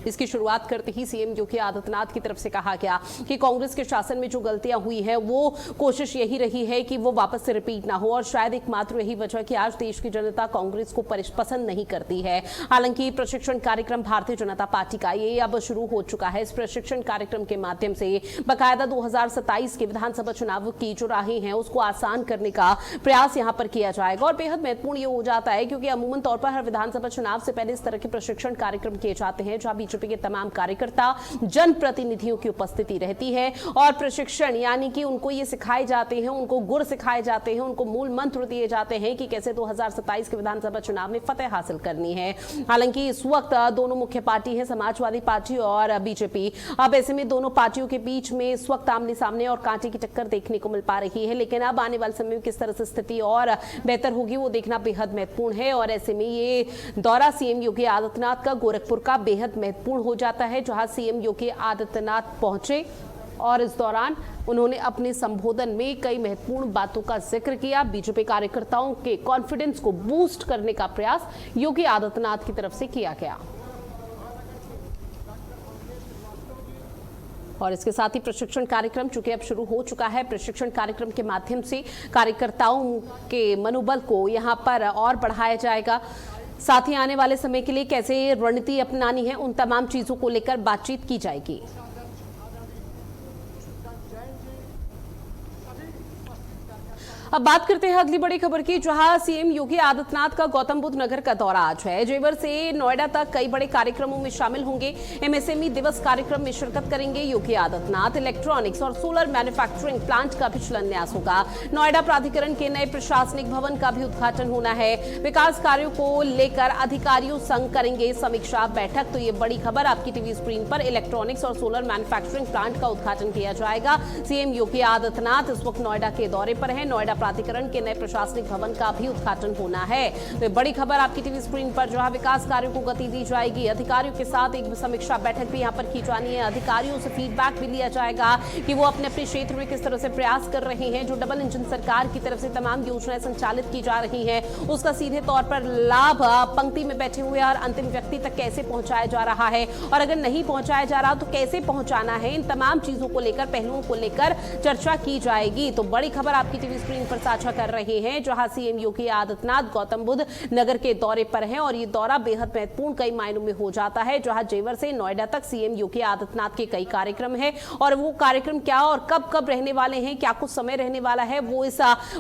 Speaker 4: इसकी शुरुआत करते ही सीएम योगी आदित्यनाथ की तरफ से कहा गया कि कांग्रेस के शासन में जो गलतियां हुई है वो कोशिश यही रही है कि वो वापस से रिपीट ना हो, और शायद एकमात्र यही वजह कि आज देश की जनता कांग्रेस को पसंद नहीं करती है। हालांकि प्रशिक्षण कार्यक्रम भारतीय जनता पार्टी का ये अब शुरू हो चुका है। इस प्रशिक्षण कार्यक्रम के माध्यम से बाकायदा 2027 के विधानसभा चुनाव की जो राहें हैं उसको आसान करने का प्रयास यहां पर किया जाएगा। और बेहद महत्वपूर्ण ये हो जाता है क्योंकि अमूमन तौर पर हर विधानसभा चुनाव से पहले इस तरह के प्रशिक्षण कार्यक्रम किए जाते हैं जहां बीजेपी के तमाम कार्यकर्ता, जनप्रतिनिधियों की उपस्थिति रहती है और प्रशिक्षण यानी कि उनको ये सिखाए जाते हैं, उनको गुर सिखाए जाते हैं, उनको मूल मंत्र दिए जाते हैं कि कैसे 2027 के विधानसभा चुनाव में फतेह हासिल करनी है। हालांकि इस वक्त दोनों मुख्य पार्टी है, समाजवादी पार्टी और बीजेपी। अब ऐसे में दोनों पार्टियों के बीच में इस वक्त आमने सामने और कांटे की टक्कर देखने को मिल पा रही है, लेकिन अब आने वाले समय में किस तरह से स्थिति और बेहतर होगी वो देखना बेहद महत्वपूर्ण है। और ऐसे में ये दौरा सीएम योगी आदित्यनाथ का गोरखपुर का बेहद महत्वपूर्ण हो जाता है, जहां सीएम योगी आदित्यनाथ पहुंचे और इस दौरान उन्होंने अपने संबोधन में कई महत्वपूर्ण बातों का जिक्र किया। बीजेपी कार्यकर्ताओं के कॉन्फिडेंस को बूस्ट करने का प्रयास योगी आदित्यनाथ की तरफ से किया गया। और इसके साथ ही प्रशिक्षण कार्यक्रम चूंकि अब शुरू हो चुका है, प्रशिक्षण कार्यक्रम के माध्यम से कार्यकर्ताओं के मनोबल को यहां पर और बढ़ाया जाएगा। साथ ही आने वाले समय के लिए कैसे रणनीति अपनानी है, उन तमाम चीजों को लेकर बातचीत की जाएगी। अब बात करते हैं अगली बड़ी खबर की, जहां सीएम योगी आदित्यनाथ का गौतम बुद्ध नगर का दौरा आज है। जेवर से नोएडा तक कई बड़े कार्यक्रमों में शामिल होंगे। एमएसएमई दिवस कार्यक्रम में शिरकत करेंगे योगी आदित्यनाथ। इलेक्ट्रॉनिक्स और सोलर मैन्युफैक्चरिंग प्लांट का भी शिलान्यास होगा। नोएडा प्राधिकरण के नए प्रशासनिक भवन का भी उद्घाटन होना है। विकास कार्यों को लेकर अधिकारियों संग करेंगे समीक्षा बैठक। तो ये बड़ी खबर आपकी टीवी स्क्रीन पर, इलेक्ट्रॉनिक्स और सोलर मैन्युफैक्चरिंग प्लांट का उद्घाटन किया जाएगा। सीएम योगी आदित्यनाथ इस वक्त नोएडा के दौरे पर है। नोएडा प्राधिकरण के नए प्रशासनिक भवन का भी उद्घाटन होना है। तो बड़ी खबर आपकी टीवी स्क्रीन पर, जहां विकास कार्यों को गति दी जाएगी। अधिकारियों के साथ एक समीक्षा बैठक भी यहां पर की जानी है। अधिकारियों से फीडबैक भी लिया जाएगा कि वो अपने अपने क्षेत्र में किस तरह से प्रयास कर रहे हैं। जो डबल इंजन सरकार की तरफ से तमाम योजनाएं संचालित की जा रही हैं, उसका सीधे तौर पर लाभ पंक्ति में बैठे हुए और अंतिम व्यक्ति तक कैसे पहुंचाया जा रहा है, और अगर नहीं पहुंचाया जा रहा तो कैसे पहुंचाना है। इन तमाम चीजों को लेकर, पहलुओं को लेकर चर्चा की जाएगी। तो बड़ी खबर आपकी टीवी स्क्रीन पर साझा कर रहे हैं, जहां सीएम योगी आदित्यनाथ गौतम बुद्ध नगर के दौरे पर हैं और ये दौरा बेहद महत्वपूर्ण कई मायनों में हो जाता है। जहां जेवर से नोएडा तक सीएम योगी आदित्यनाथ के कई कार्यक्रम हैं, और वो कार्यक्रम क्या और कब कब रहने वाले हैं, क्या कुछ समय रहने वाला है, वो इस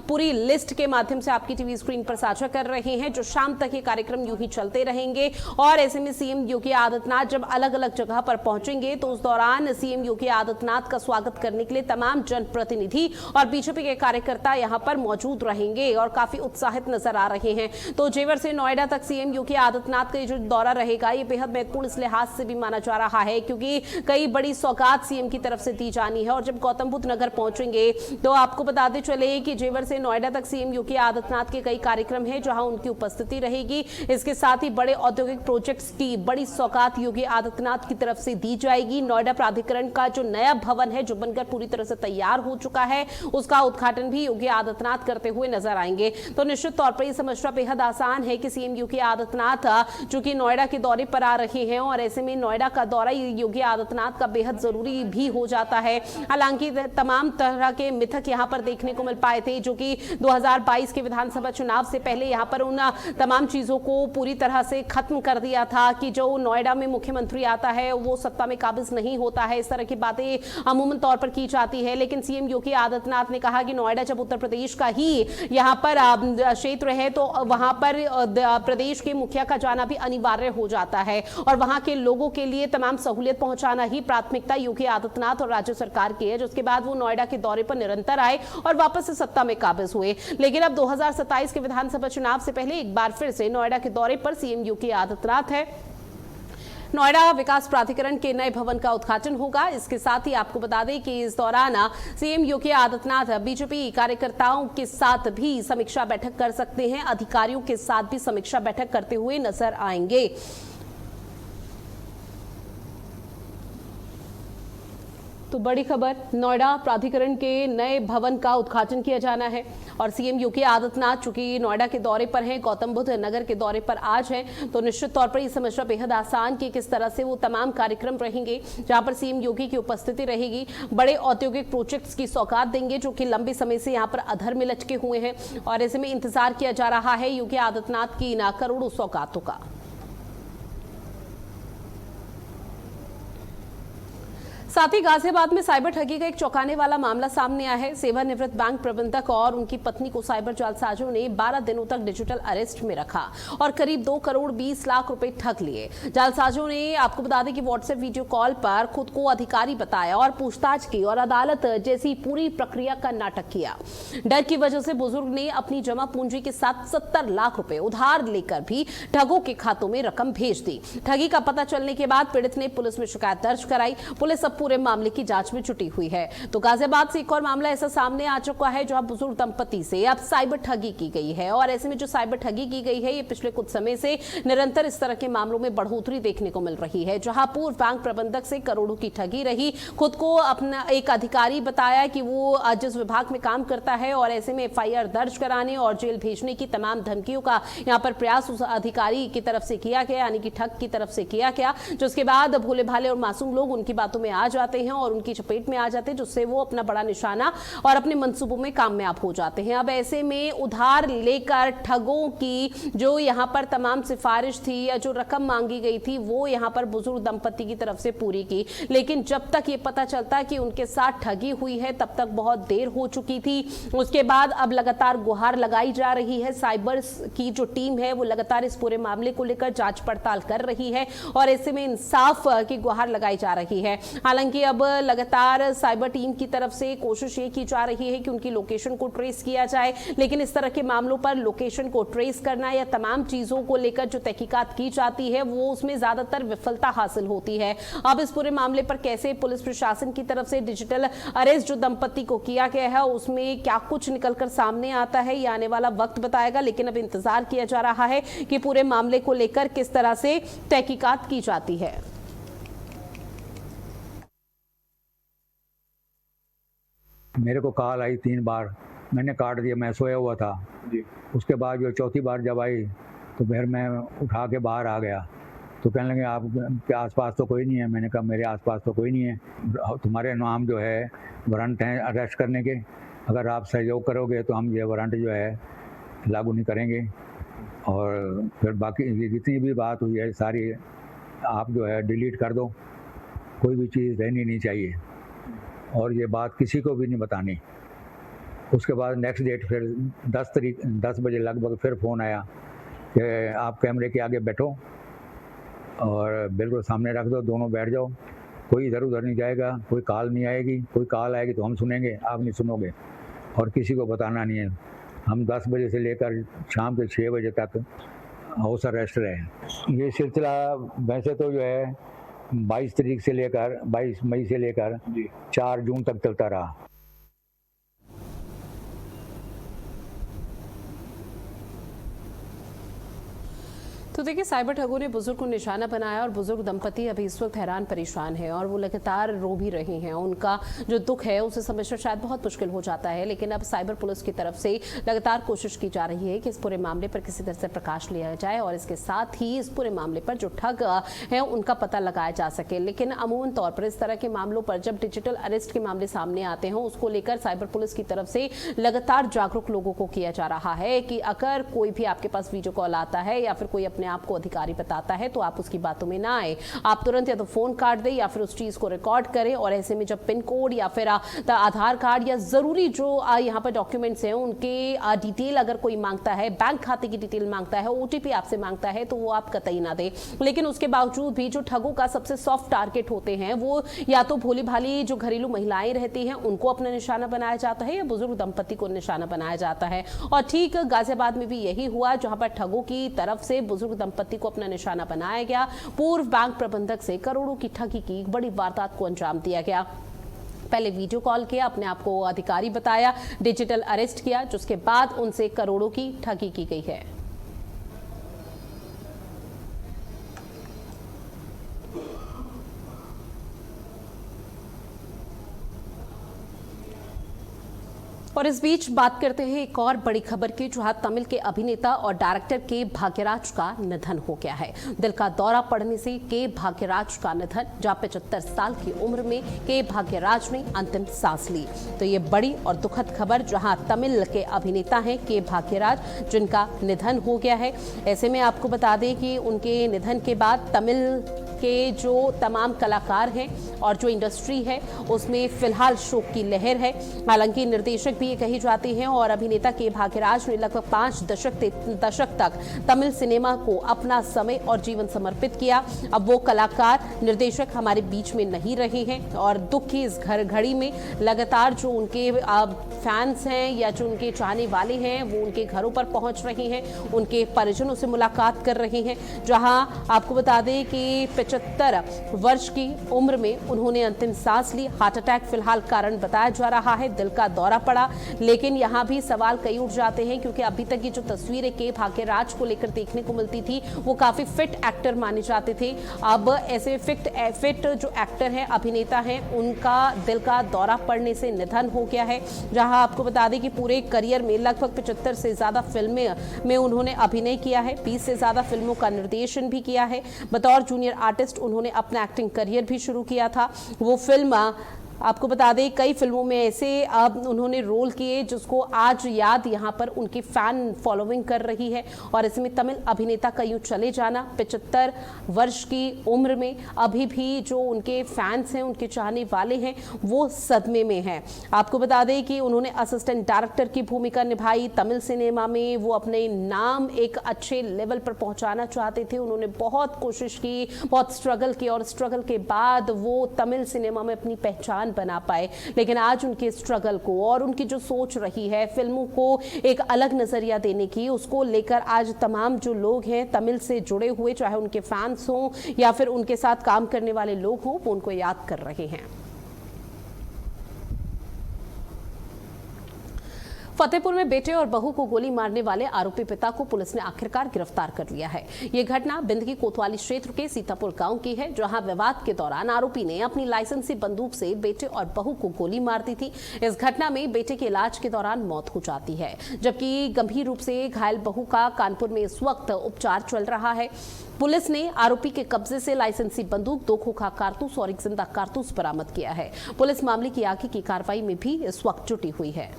Speaker 4: पूरी लिस्ट के माध्यम से आपकी टीवी स्क्रीन पर साझा कर रहे हैं। जो शाम तक ये कार्यक्रम यूं ही चलते रहेंगे, और ऐसे में सीएम योगी आदित्यनाथ जब अलग अलग जगह पर पहुंचेंगे तो उस दौरान सीएम योगी आदित्यनाथ का स्वागत करने के लिए तमाम जनप्रतिनिधि और बीजेपी के कार्यकर्ता यहां पर मौजूद रहेंगे और काफी उत्साहित नजर आ रहे हैं। तो जेवर से नोएडा तक सीएम योगी आदित्यनाथ का जो दौरा रहेगा, ये बेहद महत्वपूर्ण इस लिहाज से भी माना जा रहा है क्योंकि कई बड़ी सौगात सीएम की तरफ से दी जानी है। और जब गौतम बुद्ध नगर पहुंचेंगे तो आपको बताते चले कि जेवर से नोएडा तक सीएम योगी आदित्यनाथ के कई कार्यक्रम हैं जहां उनकी उपस्थिति रहेगी। इसके साथ ही बड़े औद्योगिक प्रोजेक्ट्स की बड़ी सौगात योगी आदित्यनाथ की तरफ से दी जाएगी। नोएडा प्राधिकरण का जो नया भवन है, जो बनकर पूरी तरह से तैयार हो चुका है, उसका उद्घाटन भी योगी आदित्यनाथ करते हुए नजर आएंगे। तो निश्चित तौर पर यह समझना बेहद आसान है कि सीएम योगी आदित्यनाथ चूंकि नोएडा के दौरे पर आ रहे हैं, और ऐसे में नोएडा का दौरा योगी आदित्यनाथ का बेहद जरूरी भी हो जाता है। हालांकि तमाम तरह के मिथक यहां पर देखने को मिल पाए थे, जो कि 2022 के विधानसभा चुनाव से पहले यहां पर उन तमाम चीजों को पूरी तरह से खत्म कर दिया था कि जो नोएडा में मुख्यमंत्री आता है वो सत्ता में काबिज नहीं होता है। इस तरह की बातें अमूमन तौर पर की जाती है, लेकिन सीएम योगी आदित्यनाथ ने कहा कि नोएडा जब उत्तर प्रदेश का ही यहाँ पर क्षेत्र है तो वहां पर प्रदेश के मुखिया का जाना भी अनिवार्य हो जाता है, और वहां के लोगों के लिए तमाम सहूलियत पहुंचाना ही प्राथमिकता योगी आदित्यनाथ और राज्य सरकार की है। जिसके बाद वो नोएडा के दौरे पर निरंतर आए और वापस से सत्ता में काबिज हुए। लेकिन अब 2027 के विधानसभा चुनाव से पहले एक बार फिर से नोएडा के दौरे पर सीएम योगी आदित्यनाथ है। नोएडा विकास प्राधिकरण के नए भवन का उद्घाटन होगा। इसके साथ ही आपको बता दें कि इस दौरान सीएम योगी आदित्यनाथ बीजेपी कार्यकर्ताओं के साथ भी समीक्षा बैठक कर सकते हैं, अधिकारियों के साथ भी समीक्षा बैठक करते हुए नजर आएंगे। तो बड़ी खबर, नोएडा प्राधिकरण के नए भवन का उद्घाटन किया जाना है, और सीएम योगी आदित्यनाथ चूंकि नोएडा के दौरे पर हैं, गौतम बुद्ध नगर के दौरे पर आज हैं, तो निश्चित तौर पर यह समझना बेहद आसान कि किस तरह से वो तमाम कार्यक्रम रहेंगे जहां पर सीएम योगी की उपस्थिति रहेगी। बड़े औद्योगिक प्रोजेक्ट्स की सौगात देंगे जो कि लंबे समय से यहाँ पर अधर में लटके हुए हैं, और ऐसे में इंतजार किया जा रहा है योगी आदित्यनाथ की इन करोड़ों सौगातों का। साथ ही गाजियाबाद में साइबर ठगी का एक चौंकाने वाला मामला सामने आया है। सेवानिवृत्त बैंक प्रबंधक और उनकी पत्नी को साइबर जालसाजों ने 12 दिनों तक डिजिटल अरेस्ट में रखा और करीब 2 करोड़ 20 लाख रुपए ठग लिए। जालसाजों ने, आपको बता दें कि व्हाट्सएप वीडियो कॉल पर खुद को अधिकारी बताया और पूछताछ की और अदालत जैसी पूरी प्रक्रिया का नाटक किया। डर की वजह से बुजुर्ग ने अपनी जमा पूंजी के साथ 70 लाख रुपए उधार लेकर भी ठगों के खातों में रकम भेज दी। ठगी का पता चलने के बाद पीड़ित ने पुलिस में शिकायत दर्ज कराई। पुलिस अब पूरे मामले की जांच में जुटी हुई है। तो गाजियाबाद से एक और मामला ऐसा सामने आ चुका है जहां बुजुर्ग दंपति से अब साइबर ठगी की गई है, और ऐसे में जो साइबर ठगी की गई है, ये पिछले कुछ समय से निरंतर इस तरह के मामलों में बढ़ोतरी देखने को मिल रही है। जहां पूर्व बैंक प्रबंधक से करोड़ों की ठगी रही, खुद को अपना एक अधिकारी बताया कि वो जिस विभाग में काम करता है, और ऐसे में एफआईआर दर्ज कराने और जेल भेजने की तमाम धमकियों का यहाँ पर प्रयास उस अधिकारी की तरफ से किया गया, यानी कि ठग की तरफ से किया गया, जिसके बाद भोले भाले और मासूम लोग उनकी बातों में आ जाते हैं और उनकी चपेट में आ जाते हैं, जिससे वो अपना बड़ा निशाना और अपने मंसूबों में कामयाब हो जाते हैं। अब ऐसे में उधार लेकर ठगों की जो यहाँ पर तमाम सिफारिश थी या जो रकम मांगी गई थी वो यहाँ पर बुजुर्ग दंपति की तरफ से पूरी की, लेकिन जब तक ये पता चलता कि उनके साथ ठगी हुई है तब तक बहुत देर हो चुकी थी। उसके बाद अब लगातार गुहार लगाई जा रही है। साइबर की जो टीम है वो लगातार इस पूरे मामले को लेकर जांच पड़ताल कर रही है और ऐसे में इंसाफ की गुहार लगाई जा रही है। हालांकि अब लगातार साइबर टीम की तरफ से कोशिश ये की जा रही है कि उनकी लोकेशन को ट्रेस किया जाए, लेकिन इस तरह के मामलों पर लोकेशन को ट्रेस करना या तमाम चीजों को लेकर जो तहकीकात की जाती है वो उसमें ज्यादातर विफलता हासिल होती है। अब इस पूरे मामले पर कैसे पुलिस प्रशासन की तरफ से डिजिटल अरेस्ट जो दंपति को किया गया है उसमें क्या कुछ निकलकर सामने आता है ये आने वाला वक्त बताएगा, लेकिन अब इंतजार किया जा रहा है कि पूरे मामले को लेकर किस तरह से तहकीकात की जाती है।
Speaker 5: मेरे को कॉल आई 3 बार, मैंने काट दिया, मैं सोया हुआ था जी। उसके बाद जो चौथी बार जब आई तो फिर मैं उठा के बाहर आ गया तो कहने लगे आपके आसपास तो कोई नहीं है। मैंने कहा मेरे आसपास तो कोई नहीं है, तुम्हारे नाम जो है वारंट हैं अरेस्ट करने के, अगर आप सहयोग करोगे तो हम ये वारंट जो है लागू नहीं करेंगे और फिर बाकी जितनी भी बात हुई है सारी आप जो है डिलीट कर दो, कोई भी चीज़ रहनी नहीं चाहिए और ये बात किसी को भी नहीं बतानी। उसके बाद नेक्स्ट डेट फिर 10 बजे लगभग फिर फ़ोन आया कि आप कैमरे के आगे बैठो और बिल्कुल सामने रख दो, दोनों बैठ जाओ, कोई इधर उधर नहीं जाएगा, कोई कॉल नहीं आएगी, कोई कॉल आएगी तो हम सुनेंगे, आप नहीं सुनोगे और किसी को बताना नहीं है। हम 10 बजे से लेकर शाम के 6 बजे तक हाउस अरेस्ट रहे। ये सिलसिला वैसे तो जो है 22 मई से लेकर 4 जून तक चलता रहा।
Speaker 4: तो देखिए, साइबर ठगों ने बुजुर्ग को निशाना बनाया और बुजुर्ग दंपति अभी इस वक्त हैरान परेशान है और वो लगातार रो भी रहे हैं। उनका जो दुख है उसे समझना शायद बहुत मुश्किल हो जाता है, लेकिन अब साइबर पुलिस की तरफ से लगातार कोशिश की जा रही है कि इस पूरे मामले पर किसी तरह से प्रकाश लिया जाए और इसके साथ ही इस पूरे मामले पर जो ठग है उनका पता लगाया जा सके। लेकिन अमूमन तौर पर इस तरह के मामलों पर जब डिजिटल अरेस्ट के मामले सामने आते हैं उसको लेकर साइबर पुलिस की तरफ से लगातार जागरूक लोगों को किया जा रहा है कि अगर कोई भी आपके पास वीडियो कॉल आता है या फिर कोई अपने आपको अधिकारी बताता है तो आप उसकी बातों में ना आए, आप तुरंत या तो फोन काट दें या फिर उस चीज को रिकॉर्ड करें। और ऐसे में जब पिन कोड या फिर आधार कार्ड या जरूरी जो यहाँ पर डॉक्यूमेंट्स हैं उनके डिटेल अगर कोई मांगता है, बैंक खाते की डिटेल मांगता है, ओटीपी आपसे मांगता है तो वो आप कतई ना दें। लेकिन उसके बावजूद भी जो ठगों का सबसे सॉफ्ट टारगेट होते हैं वो या तो भोली भाली जो घरेलू महिलाएं रहती हैं उनको अपना निशाना बनाया जाता है या बुजुर्ग दंपति को निशाना बनाया जाता है। और ठीक गाजियाबाद में भी यही हुआ जहां पर ठगों की तरफ से बुजुर्ग दंपति को अपना निशाना बनाया गया। पूर्व बैंक प्रबंधक से करोड़ों की ठगी की एक बड़ी वारदात को अंजाम दिया गया। पहले वीडियो कॉल किया, अपने आप को अधिकारी बताया, डिजिटल अरेस्ट किया, जिसके बाद उनसे करोड़ों की ठगी की गई है। और इस बीच बात करते हैं एक और बड़ी खबर की, जहां तमिल के अभिनेता और डायरेक्टर के भाग्यराज का निधन हो गया है। दिल का दौरा पड़ने से के भाग्यराज का निधन, जहां 75 साल की उम्र में के भाग्यराज ने अंतिम सांस ली। तो ये बड़ी और दुखद खबर, जहां तमिल के अभिनेता हैं के भाग्यराज, जिनका निधन हो गया है। ऐसे में आपको बता दें कि उनके निधन के बाद तमिल के जो तमाम कलाकार हैं और जो इंडस्ट्री है उसमें फिलहाल शोक की लहर है। हालांकि निर्देशक भी ये कही जाती हैं और अभिनेता के भाग्यराज ने लगभग 5 दशक तक तमिल सिनेमा को अपना समय और जीवन समर्पित किया। अब वो कलाकार, निर्देशक हमारे बीच में नहीं रहे हैं और दुख की इस घड़ी में लगातार जो उनके फैंस हैं या जो उनके चाहने वाले हैं वो उनके घरों पर पहुंच रहे हैं, उनके परिजनों से मुलाकात कर रहे हैं। जहां आपको बता दें कि 75 वर्ष की उम्र में उन्होंने अंतिम सांस ली। हार्ट अटैक फिलहाल कारण बताया जा रहा है, दिल का दौरा पड़ा। लेकिन यहां भी सवाल कई उठ जाते हैं क्योंकि अभी तक ये जो तस्वीरें के भाग्यराज को लेकर देखने को मिलती थी वो काफी फिट एक्टर माने जाते थे। अब ऐसे फिट जो एक्टर हैं, अभिनेता हैं, उनका दिल का दौरा पड़ने से निधन हो गया है। जहां आपको बता दें कि पूरे करियर में लगभग 75 से ज्यादा फिल्में में उन्होंने अभिनय किया है, 20 से ज्यादा फिल्मों का निर्देशन भी किया है। बतौर जूनियर आर्टिस्ट आर्टिस्ट उन्होंने अपना एक्टिंग करियर भी शुरू किया था। वो फिल्म आपको बता दें कई फिल्मों में ऐसे उन्होंने रोल किए जिसको आज याद यहाँ पर उनकी फैन फॉलोइंग कर रही है। और इसमें तमिल अभिनेता का यूं चले जाना 75 वर्ष की उम्र में अभी भी जो उनके फैंस हैं, उनके चाहने वाले हैं, वो सदमे में हैं। आपको बता दें कि उन्होंने असिस्टेंट डायरेक्टर की भूमिका निभाई तमिल सिनेमा में। वो अपने नाम एक अच्छे लेवल पर पहुंचाना चाहते थे। उन्होंने बहुत कोशिश की, बहुत स्ट्रगल की और स्ट्रगल के बाद वो तमिल सिनेमा में अपनी पहचान बना पाए। लेकिन आज उनके स्ट्रगल को और उनकी जो सोच रही है फिल्मों को एक अलग नजरिया देने की, उसको लेकर आज तमाम जो लोग हैं तमिल से जुड़े हुए, चाहे उनके फैंस हों या फिर उनके साथ काम करने वाले लोग हों, वो उनको याद कर रहे हैं। फतेहपुर में बेटे और बहू को गोली मारने वाले आरोपी पिता को पुलिस ने आखिरकार गिरफ्तार कर लिया है। यह घटना बिंदगी कोतवाली क्षेत्र के सीतापुर गांव की है, जहां विवाद के दौरान आरोपी ने अपनी लाइसेंसी बंदूक से बेटे और बहू को गोली मार दी थी। इस घटना में बेटे के इलाज के दौरान मौत हो जाती है, जबकि गंभीर रूप से घायल बहू का कानपुर में इस वक्त उपचार चल रहा है। पुलिस ने आरोपी के कब्जे से लाइसेंसी बंदूक, 2 खोखा कारतूस और एक जिंदा कारतूस बरामद किया है। पुलिस मामले की आगे की कार्रवाई में भी इस वक्त जुटी हुई है।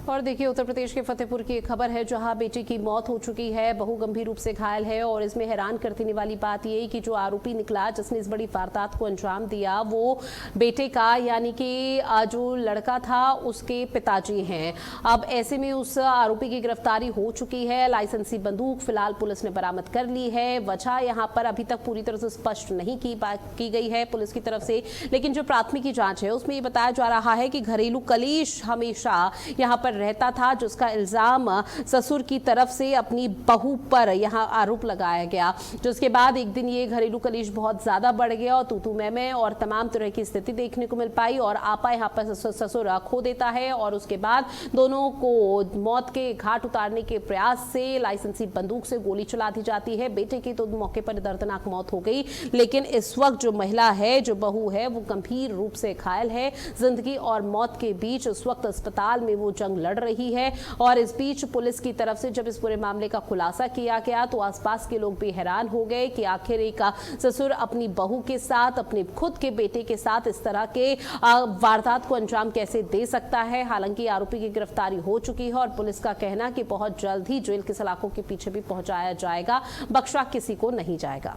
Speaker 4: और देखिए उत्तर प्रदेश के फतेहपुर की एक खबर है, जहां बेटी की मौत हो चुकी है, बहू गंभीर रूप से घायल है। और इसमें हैरान कर देने वाली बात यह कि जो आरोपी निकला जिसने इस बड़ी वारदात को अंजाम दिया, वो बेटे का यानी कि जो लड़का था उसके पिताजी हैं। अब ऐसे में उस आरोपी की गिरफ्तारी हो चुकी है। लाइसेंसी बंदूक फिलहाल पुलिस ने बरामद कर ली है। वजह यहाँ पर अभी तक पूरी तरह से स्पष्ट नहीं की गई है पुलिस की तरफ से, लेकिन जो प्राथमिकी जांच है उसमें ये बताया जा रहा है कि घरेलू कलेश हमेशा यहाँ पर रहता था, जिसका इल्जाम ससुर की तरफ से अपनी बहू पर यहां आरोप लगाया गया। जिसके बाद एक दिन ये घरेलू कलेश बहुत ज्यादा बढ़ गया और तू मैं और तमाम तरह की स्थिति देखने को मिल पाई और आपा यहां पर ससुर खो देता है। और उसके बाद दोनों को मौत के घाट उतारने के प्रयास से लाइसेंसी बंदूक से गोली चला दी जाती है। बेटे की तो मौके पर दर्दनाक मौत हो गई, लेकिन इस वक्त जो महिला है, जो बहू है, वो गंभीर रूप से घायल है। जिंदगी और मौत के बीच इस वक्त अस्पताल में वो जंग लड़ रही है। और इस बीच पुलिस की तरफ से जब इस पूरे मामले का खुलासा किया गया तो आसपास के लोग भी हैरान हो गए कि आखिर एक ससुर अपनी बहू के साथ, अपने खुद के बेटे के साथ इस तरह के वारदात को अंजाम कैसे दे सकता है। हालांकि आरोपी की गिरफ्तारी हो चुकी है और पुलिस का कहना कि बहुत जल्द ही जेल के सलाखों के पीछे भी पहुंचाया जाएगा, बख्शा किसी को नहीं जाएगा।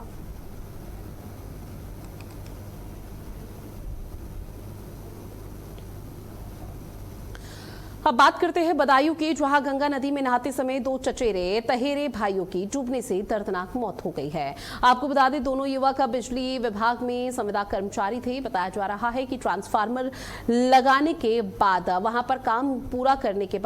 Speaker 4: अब बात करते हैं बदायूं की, जहां गंगा नदी में नहाते समय 2 चचेरे तहेरे भाइयों की डूबने से दर्दनाक मौत हो गई है। आपको बता दें दोनों युवक बिजली विभाग में संविदा कर्मचारी थे। बताया जा रहा है कि ट्रांसफार्मर लगाने के बाद वहां पर काम पूरा करने के बाद